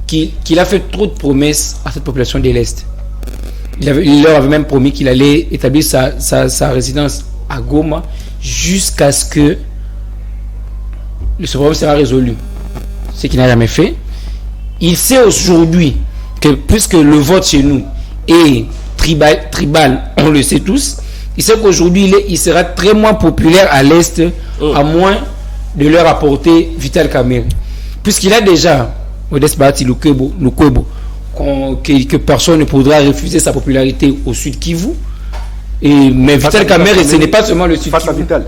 qu'il a fait trop de promesses à cette population de l'Est. Il leur avait même promis qu'il allait établir sa résidence à Goma jusqu'à ce que ce problème sera résolu. Ce qu'il n'a jamais fait. Il sait aujourd'hui que puisque le vote chez nous est tribal, on le sait tous, Il sait qu'aujourd'hui, il sera très moins populaire à l'Est, à moins de leur apporter Vital Kamerhe. Puisqu'il a déjà, Modeste Bahati Lukwebo, que personne ne pourra refuser sa popularité au Sud Kivu. Mais Vital Kamerhe, ce n'est pas seulement le Sud Kivu. Face à Vital.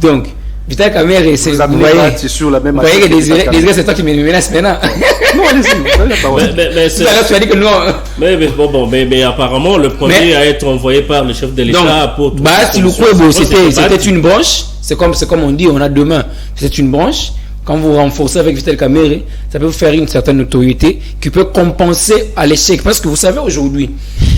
Donc, Vital Kamerhe, c'est sur la même. Vous voyez que les c'est toi qui me menaces maintenant. Non, allez-y. Tu as dit que non. Mais apparemment, le premier à être envoyé par le chef de l'État pour. Bahati Lukwebo, c'était une branche. C'est comme on dit, on a deux mains. C'est une branche. Quand vous renforcez avec Vital Kamerhe, ça peut vous faire une certaine notoriété qui peut compenser à l'échec. Parce que vous savez aujourd'hui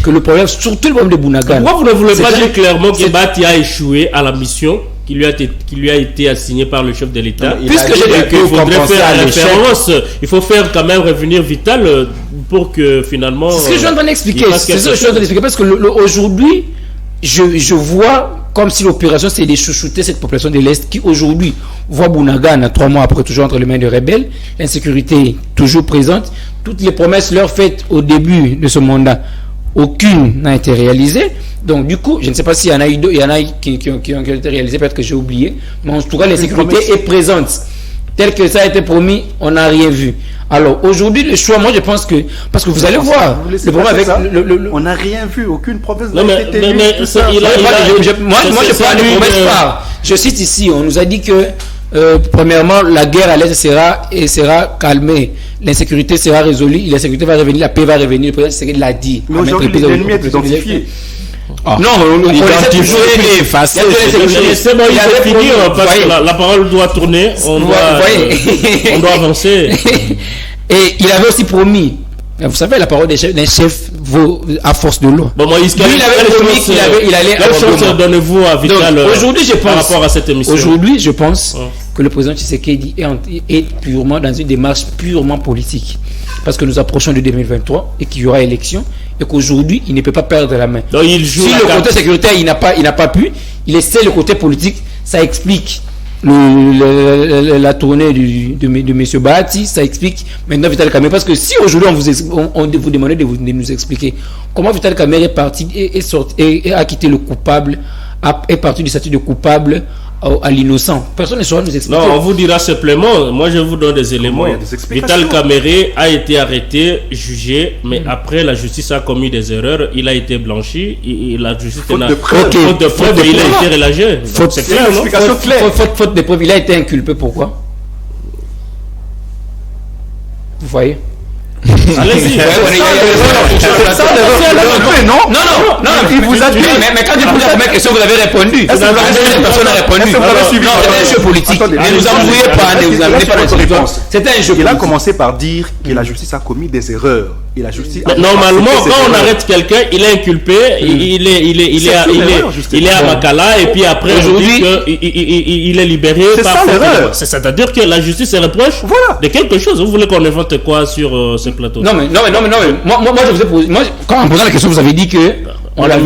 que le problème, surtout le problème de Bunagana. Pourquoi vous ne voulez pas dire clairement que Bahati a échoué à la mission qui lui a été assignée par le chef de l'État? Puisque j'ai dit qu'il faudrait faire référence, il faut faire quand même revenir Vital pour que finalement. C'est ce que je viens d'expliquer. C'est ce que je viens d'expliquer parce que aujourd'hui, je vois comme si l'opération c'est de chouchouter cette population de l'Est qui aujourd'hui voit Bunagana 3 mois après toujours entre les mains de rebelles, l'insécurité toujours présente, toutes les promesses leur faites au début de ce mandat, aucune n'a été réalisée. Donc du coup, je ne sais pas s'il y en a eu deux, il y en a qui ont été réalisées, peut-être que j'ai oublié, mais en tout cas l'insécurité est présente. Tel que ça a été promis, on n'a rien vu. Alors aujourd'hui, le choix, moi je pense que, parce que vous allez voir, le problème avec on n'a rien vu, aucune promesse n'a été tenue. Moi je parle de promesses phares. Je cite ici, on nous a dit que premièrement, la guerre à l'Est sera calmée, l'insécurité sera résolue, l'insécurité va revenir, la paix va revenir, le président Tshisekedi l'a dit. Mais aujourd'hui, l'ennemi est identifié. Non, on identifié et effacé. C'est bon, il faut finir parce que la parole doit tourner, on doit avancer. Et il avait aussi promis, vous savez, la parole d'un chef vaut à force de l'eau. Bon, Moïse, il avait promis qu'il allait quelle chance donnez-vous à Vital aujourd'hui, je pense, par rapport à cette émission? Aujourd'hui, je pense que le président Tshisekedi est purement dans une démarche purement politique. Parce que nous approchons de 2023 et qu'il y aura élection et qu'aujourd'hui, il ne peut pas perdre la main. Donc, si le côté sécuritaire, il n'a pas pu, il essaie le côté politique, ça explique la tournée de M. Bahati, ça explique maintenant Vital Kamerhe. Parce que si aujourd'hui on vous demandait de nous expliquer comment Vital Kamerhe est parti et a quitté le coupable, est parti du statut de coupable à l'innocent, personne ne saura nous expliquer. Non, on vous dira simplement, moi je vous donne des éléments. Vital Kamerhe a été arrêté, jugé, mais après la justice a commis des erreurs, il a été blanchi, et la justice faute de preuve, il a été relâché. C'est clair, non? Faute de preuve, il a été inculpé, pourquoi? Vous voyez? Allez-y. Non, il vous a dit. Mais quand je vous pose la première question, vous avez répondu. Personne n'a répondu. Non, c'était un jeu politique. Ne nous envoyez pas, ne vous amenez pas dans réponse. C'était un jeu politique. Il a commencé par dire que la justice a commis des erreurs. Et la justice normalement, quand on arrête quelqu'un, il est inculpé, il est à Makala, et puis après, aujourd'hui, il est libéré. C'est ça l'erreur. C'est-à-dire que la justice se reproche de quelque chose. Vous voulez qu'on invente quoi sur ce plateau? Non, mais moi, je vous ai posé. Quand en posant la question, vous avez dit que. On ne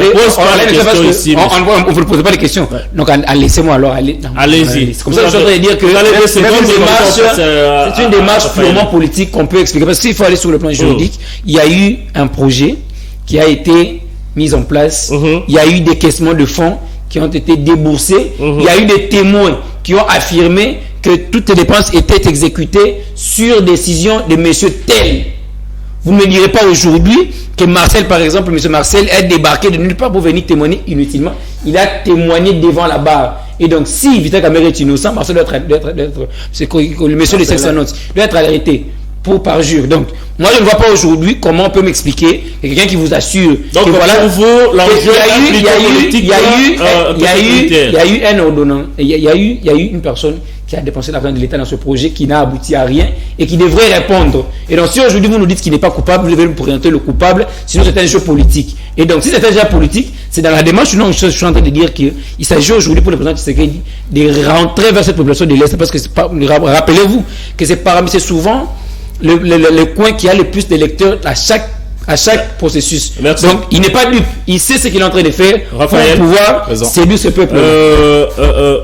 vous posez pas les questions. Donc, laissez-moi alors aller. Allez-y. Comme ça, je voudrais dire que c'est une démarche purement politique qu'on peut expliquer. Parce qu'il faut aller sur le plan juridique. Il y a eu un projet qui a été mis en place. Il y a eu des caissements de fonds qui ont été déboursés. Il y a eu des témoins qui ont affirmé que toutes les dépenses étaient exécutées sur décision de monsieur tel. Vous ne me direz pas aujourd'hui que Marcel, par exemple, M. Marcel, est débarqué de nulle part pour venir témoigner inutilement. Il a témoigné devant la barre. Et donc, si Vital Kamerhe est innocent, Marcel doit être c'est le monsieur de 700 notes, doit être arrêté pour parjure. Donc, moi, je ne vois pas aujourd'hui comment on peut m'expliquer quelqu'un qui vous assure donc, que voilà, pour vous, l'enjeu il y a eu un ordonnant, il y a eu une personne qui a dépensé l'argent de l'État dans ce projet qui n'a abouti à rien et qui devrait répondre. Et donc, si aujourd'hui vous nous dites qu'il n'est pas coupable, vous devez nous présenter le coupable, sinon c'est un jeu politique. Et donc, si c'est un jeu politique, c'est dans la démarche, sinon je suis en train de dire qu'il s'agit aujourd'hui pour le président Tshisekedi de rentrer vers cette population de l'Est, parce que rappelez-vous que c'est souvent le coin qui a le plus d'électeurs à chaque processus. Merci. Donc, il n'est pas dupe. Il sait ce qu'il est en train de faire Raphaël, pour pouvoir séduire ce peuple.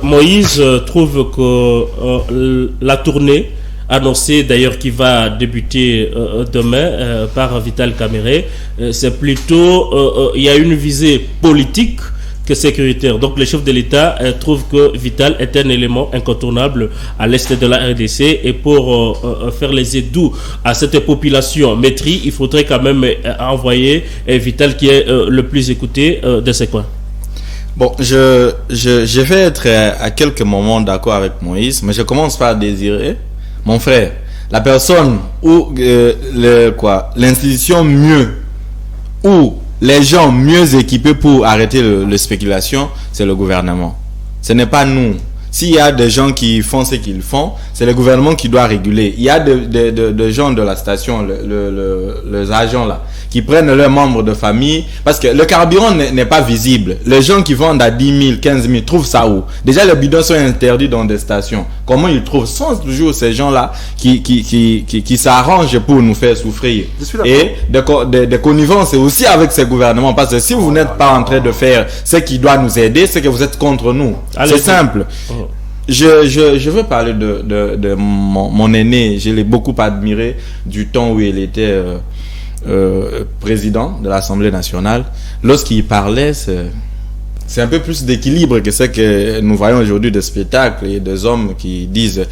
Moïse trouve que la tournée annoncé d'ailleurs qui va débuter demain par Vital Kamerhe, c'est plutôt il y a une visée politique que sécuritaire. Donc le chef de l'État trouve que Vital est un élément incontournable à l'est de la RDC, et pour faire les aides à cette population maîtrise, il faudrait quand même envoyer Vital qui est le plus écouté de ces coins. Bon, je vais être à quelques moments d'accord avec Moïse, mais je commence par désirer, mon frère, la personne ou l'institution mieux ou les gens mieux équipés pour arrêter la spéculation, c'est le gouvernement. Ce n'est pas nous. S'il y a des gens qui font ce qu'ils font, c'est le gouvernement qui doit réguler. Il y a des gens de la station, les agents là, qui prennent leurs membres de famille, parce que le carburant n'est pas visible. Les gens qui vendent à 10 000, 15 000 trouvent ça où? Déjà, les bidons sont interdits dans des stations. Comment ils trouvent? Ce sont toujours ces gens-là qui s'arrangent pour nous faire souffrir. Et des connivences aussi avec ces gouvernements. Parce que si vous n'êtes pas en train de faire ce qui doit nous aider, c'est que vous êtes contre nous. C'est simple. Je veux parler de mon aîné. Je l'ai beaucoup admiré du temps où il était président de l'Assemblée nationale. Lorsqu'il parlait, c'est un peu plus d'équilibre que ce que nous voyons aujourd'hui des spectacles et des hommes qui disent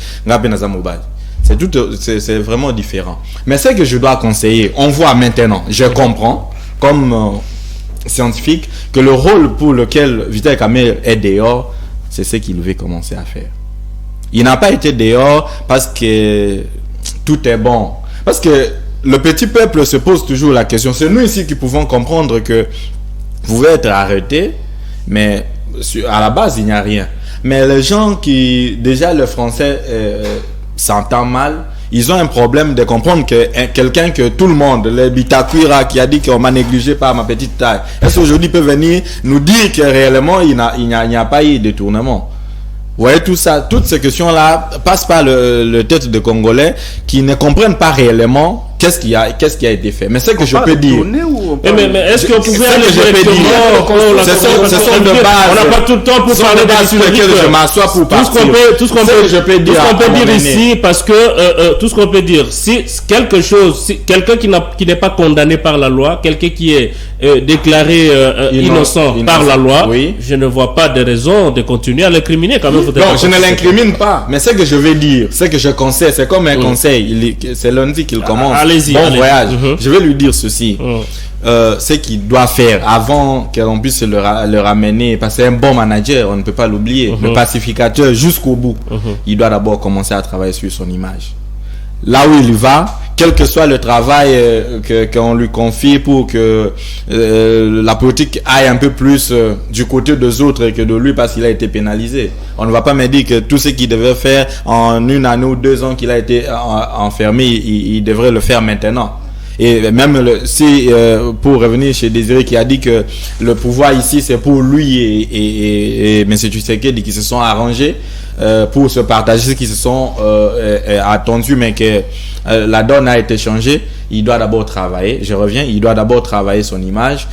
c'est vraiment différent. Mais ce que je dois conseiller, on voit maintenant, je comprends comme scientifique que le rôle pour lequel Vital Kamerhe est dehors, c'est ce qu'il veut commencer à faire. Il n'a pas été dehors parce que tout est bon. Parce que le petit peuple se pose toujours la question. C'est nous ici qui pouvons comprendre que vous pouvez être arrêté, mais à la base, il n'y a rien. Mais les gens qui, déjà le français s'entend mal, ils ont un problème de comprendre que quelqu'un que tout le monde, le Bitakwira qui a dit qu'on m'a négligé par ma petite taille, est-ce qu'aujourd'hui peut venir nous dire que réellement il n'y a pas eu de détournement? Vous voyez, tout ça, toutes ces questions-là passent par le tête de Congolais qui ne comprennent pas réellement qu'est-ce qui a été fait. Mais ce que je peux dire... Mais est-ce qu'on pouvait aller directement... Ce sont de base. On n'a pas tout le temps pour parler de sur lesquels je m'assois pour partir. Tout ce qu'on peut dire ici, parce que tout ce qu'on peut dire, si quelque chose, si quelqu'un qui n'est pas condamné par la loi, quelqu'un qui est déclaré innocent par la loi, oui, je ne vois pas de raison de continuer à l'incriminer quand même. Non, je ne l'incrimine pas. Mais ce que je vais dire, ce que je conseille, c'est comme un conseil. C'est lundi qu'il commence. Bon voyage. Je vais lui dire ceci. Ce qu'il doit faire avant qu'on puisse le ramener, parce que c'est un bon manager, on ne peut pas l'oublier, le pacificateur jusqu'au bout. Il doit d'abord commencer à travailler sur son image. Là où il va, quel que soit le travail qu'on lui confie pour que la politique aille un peu plus du côté des autres que de lui, parce qu'il a été pénalisé. On ne va pas me dire que tout ce qu'il devait faire en 1 année ou 2 ans qu'il a été enfermé, il devrait le faire maintenant. Et même pour revenir chez Désiré qui a dit que le pouvoir ici c'est pour lui et M. Tshisekedi qui se sont arrangés pour se partager ce qui se sont attendus, mais que la donne a été changée. Il doit d'abord travailler, il doit d'abord travailler son image.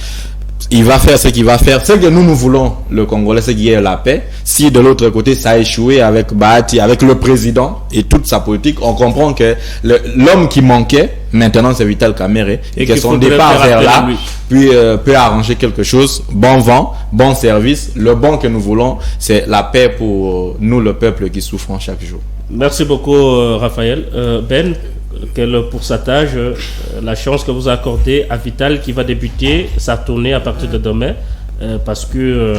Il va faire ce qu'il va faire. Ce que nous voulons, le Congolais, c'est qu'il y ait la paix. Si de l'autre côté, ça a échoué avec Bahati, avec le président et toute sa politique, on comprend que l'homme qui manquait, maintenant, c'est Vital Kamerhe. Et que son départ vers là peut arranger quelque chose. Bon vent, bon service. Le bon que nous voulons, c'est la paix pour nous, le peuple qui souffre chaque jour. Merci beaucoup, Raphaël. Ben, quel pourcentage, la chance que vous accordez à Vital qui va débuter sa tournée à partir de demain, parce que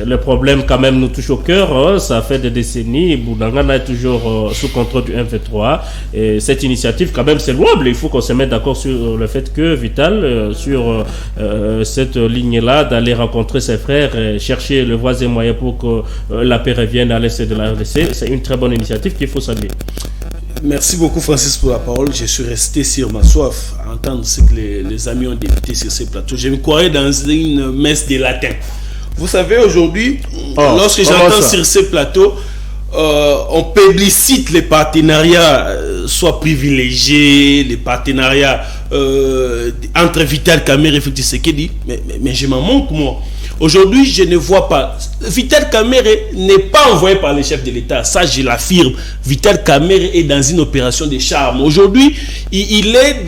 le problème quand même nous touche au cœur, ça fait des décennies, Boudangana est toujours sous contrôle du M23, et cette initiative quand même c'est louable, il faut qu'on se mette d'accord sur le fait que Vital, sur cette ligne-là, d'aller rencontrer ses frères, et chercher le voisin moyen pour que la paix revienne à l'est de la RDC, c'est une très bonne initiative qu'il faut saluer. Merci beaucoup Francis pour la parole. Je suis resté sur ma soif à entendre ce que les amis ont débuté sur ces plateaux. Je me croyais dans une messe des latins. Vous savez, aujourd'hui, lorsque j'entends sur ces plateaux, on publicite les partenariats, soit privilégiés, les partenariats entre Vital Kamerhe et Tshisekedi, mais je m'en manque moi. Aujourd'hui, je ne vois pas. Vital Kamerhe n'est pas envoyé par les chefs de l'État. Ça, je l'affirme. Vital Kamerhe est dans une opération de charme. Aujourd'hui, il est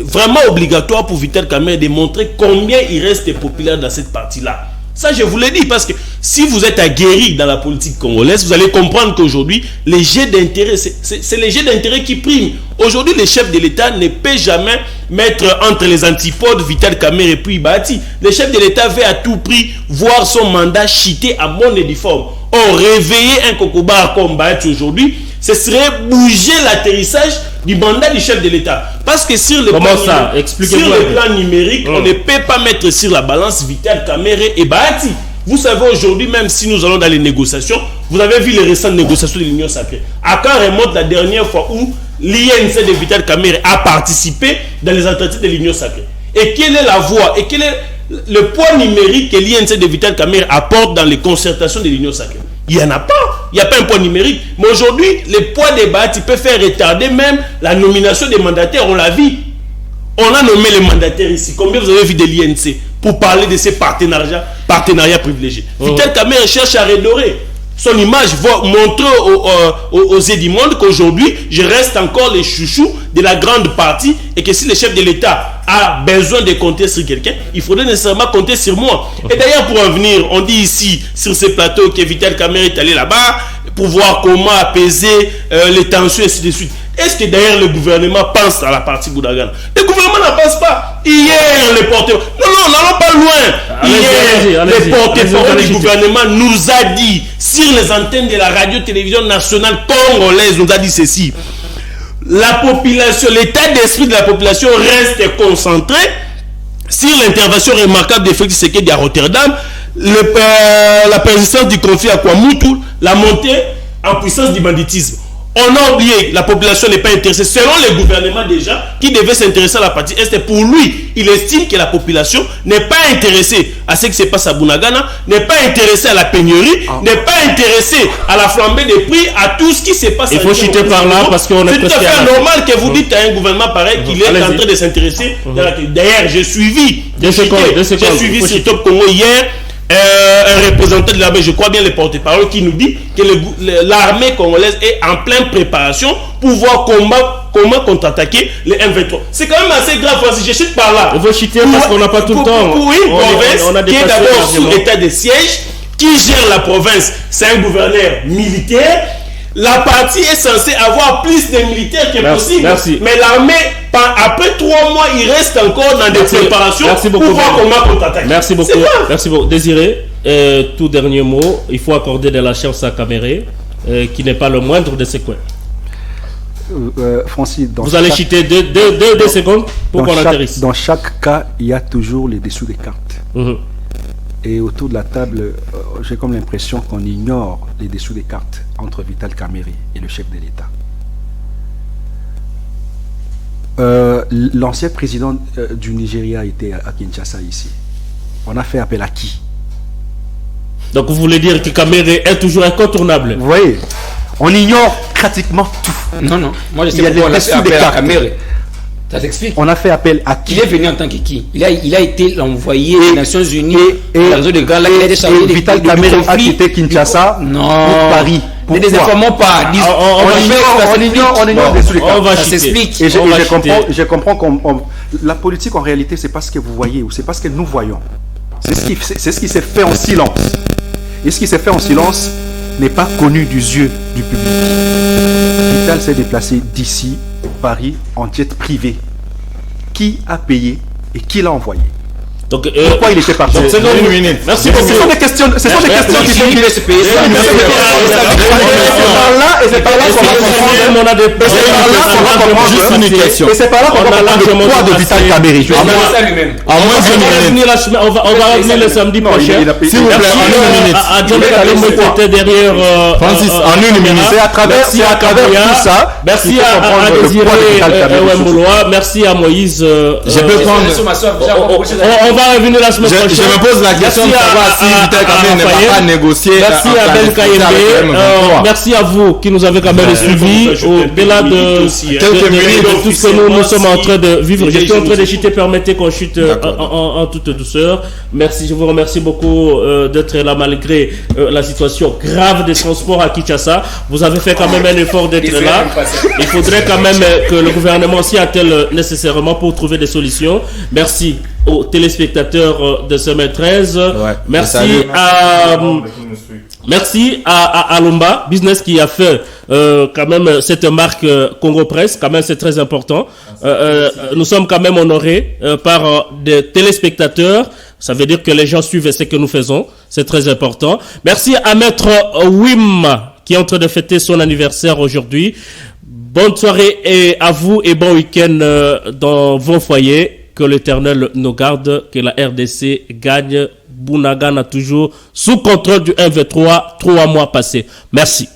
vraiment obligatoire pour Vital Kamerhe de montrer combien il reste populaire dans cette partie-là. Ça, je vous l'ai dit, parce que si vous êtes aguerri dans la politique congolaise, vous allez comprendre qu'aujourd'hui, les jets d'intérêt, c'est les jets d'intérêt qui priment. Aujourd'hui, les chefs de l'État ne peuvent jamais mettre entre les antipodes Vital Kamerhe et puis Bahati. Le chef de l'État veut à tout prix voir son mandat chité à mon uniforme. Or, réveiller un Kokobar comme Bahati aujourd'hui, ce serait bouger l'atterrissage du mandat du chef de l'État. Parce que sur le plan numérique, on ne peut pas mettre sur la balance Vital Kamerhe et Bahati. Vous savez, aujourd'hui, même si nous allons dans les négociations, vous avez vu les récentes négociations de l'Union sacrée. À quand remonte la dernière fois où l'INC de Vital Kamerhe a participé dans les entretiens de l'Union sacrée? Et quelle est la voie et quel est le poids numérique que l'INC de Vital Kamerhe apporte dans les concertations de l'Union sacrée? Il n'y en a pas. Il n'y a pas un poids numérique. Mais aujourd'hui, le poids des Bahati peut faire retarder même la nomination des mandataires. On l'a vu. On a nommé les mandataires ici. Combien vous avez vu de l'INC pour parler de ces partenariats privilégiés? Vital Kamerhe cherche à redorer son image, montrer aux yeux du monde qu'aujourd'hui, je reste encore le chouchou de la grande partie et que si le chef de l'État a besoin de compter sur quelqu'un, il faudrait nécessairement compter sur moi. Et d'ailleurs, pour en venir, on dit ici, sur ce plateau, que Vital Kamerhe est allé là-bas pour voir comment apaiser les tensions et ainsi de suite. Est-ce que d'ailleurs le gouvernement pense à la partie Bounagana? Le gouvernement n'en pense pas. Hier, les porte-parole... Non, n'allons pas loin. Hier, les porte-parole du gouvernement nous a dit, sur les antennes de la radio-télévision nationale congolaise, nous a dit ceci. La population, l'état d'esprit de la population reste concentré sur l'intervention remarquable de Félix Tshisekedi à Rotterdam, la persistance du conflit à Kwamutu, la montée en puissance du banditisme. On a oublié, la population n'est pas intéressée. Selon les gouvernements déjà, qui devaient s'intéresser à la partie Est, pour lui, il estime que la population n'est pas intéressée à ce qui se passe à Bounagana, n'est pas intéressée à la pénurie, n'est pas intéressée à la flambée des prix, à tout ce qui se passe. Il faut chuter par là parce qu'on est tout à fait normal que vous dites à un gouvernement pareil qu'il est en train de s'intéresser. D'ailleurs, j'ai suivi sur Top Congo hier. Un représentant de l'armée, je crois bien le porte-parole, qui nous dit que l'armée congolaise est en pleine préparation pour voir comment contre-attaquer les M23. C'est quand même assez grave. Si je chute par là, il faut chuter parce qu'on n'a pas tout le temps. Pour une province qui est d'abord sous état de siège, qui gère la province, c'est un gouverneur militaire. La partie est censée avoir plus de militaires que possible. Merci. Mais l'armée, après 3 mois, il reste encore dans des préparations pour voir comment contre-attaquer. Merci beaucoup. Merci beaucoup. Désiré, tout dernier mot, il faut accorder de la chance à Kamerhe, qui n'est pas le moindre de ses coins. Francis, vous allez chuter 2 secondes pour qu'on atterrisse. Dans chaque cas, il y a toujours les dessous des cartes. Et autour de la table, j'ai comme l'impression qu'on ignore les dessous des cartes entre Vital Kamerhe et le chef de l'État. L'ancien président du Nigeria était à Kinshasa ici. On a fait appel à qui? Donc vous voulez dire que Kamerhe est toujours incontournable? Vous voyez, on ignore pratiquement tout. Non. Moi je sais pourquoi on a fait appel à Kamerhe. Ça s'explique. On a fait appel à qui? Il est venu en tant que qui? Il a été l'envoyé des Nations Unies et la réseau de Grand Lac. Il a été chargé de Vital Kamerhe a quitté Kinshasa pour Paris. Ne désinformons pas. On ignore des trucs. On va ça s'explique. Et je comprends que la politique en réalité c'est pas ce que vous voyez ou c'est pas ce que nous voyons. C'est ce qui s'est fait en silence. Et ce qui s'est fait en silence n'est pas connu du yeux du public. Vital s'est déplacé d'ici Paris en jet privé. Qui a payé et qui l'a envoyé? Donc, pourquoi il était parti? C'est une minute. Merci beaucoup. Ce sont des questions qui sont se payer ça. C'est par là qu'on va comprendre. Juste une question. Et c'est par là qu'on va comprendre le poids de Vital Kamerhe. On va revenir le samedi prochain. S'il vous plaît, en une minute. À John Kalemo était derrière. Francis, en une minute. C'est à travers tout ça. Merci à Désiré Wemboulois. Merci à Moïse. Je peux prendre. va revenir la semaine prochaine. Je me pose la question de savoir si Vital Kamerhe ne va pas négocier. Merci à Ben Kayembe. Merci à vous qui nous avez quand même suivis. Au-delà de tout ce que nous sommes en train de vivre. Je suis en train de chuter. Permettez qu'on chute en toute douceur. Merci, je vous remercie beaucoup d'être là malgré la situation grave des transports à Kinshasa. Vous avez fait quand même un effort d'être là. Il faudrait quand même que le gouvernement s'y attelle nécessairement pour trouver des solutions. Merci aux téléspectateurs de Semaine 13. Merci à Alumba Business qui a fait quand même cette marque Congo Presse. Quand même, c'est très important. Nous sommes quand même honorés par des téléspectateurs. Ça veut dire que les gens suivent ce que nous faisons. C'est très important. Merci à Maître Wim qui est en train de fêter son anniversaire aujourd'hui. Bonne soirée et à vous et bon week-end dans vos foyers. Que l'Éternel nous garde, que la RDC gagne. Bounagana toujours sous contrôle du 1v3, 3 mois passés. Merci.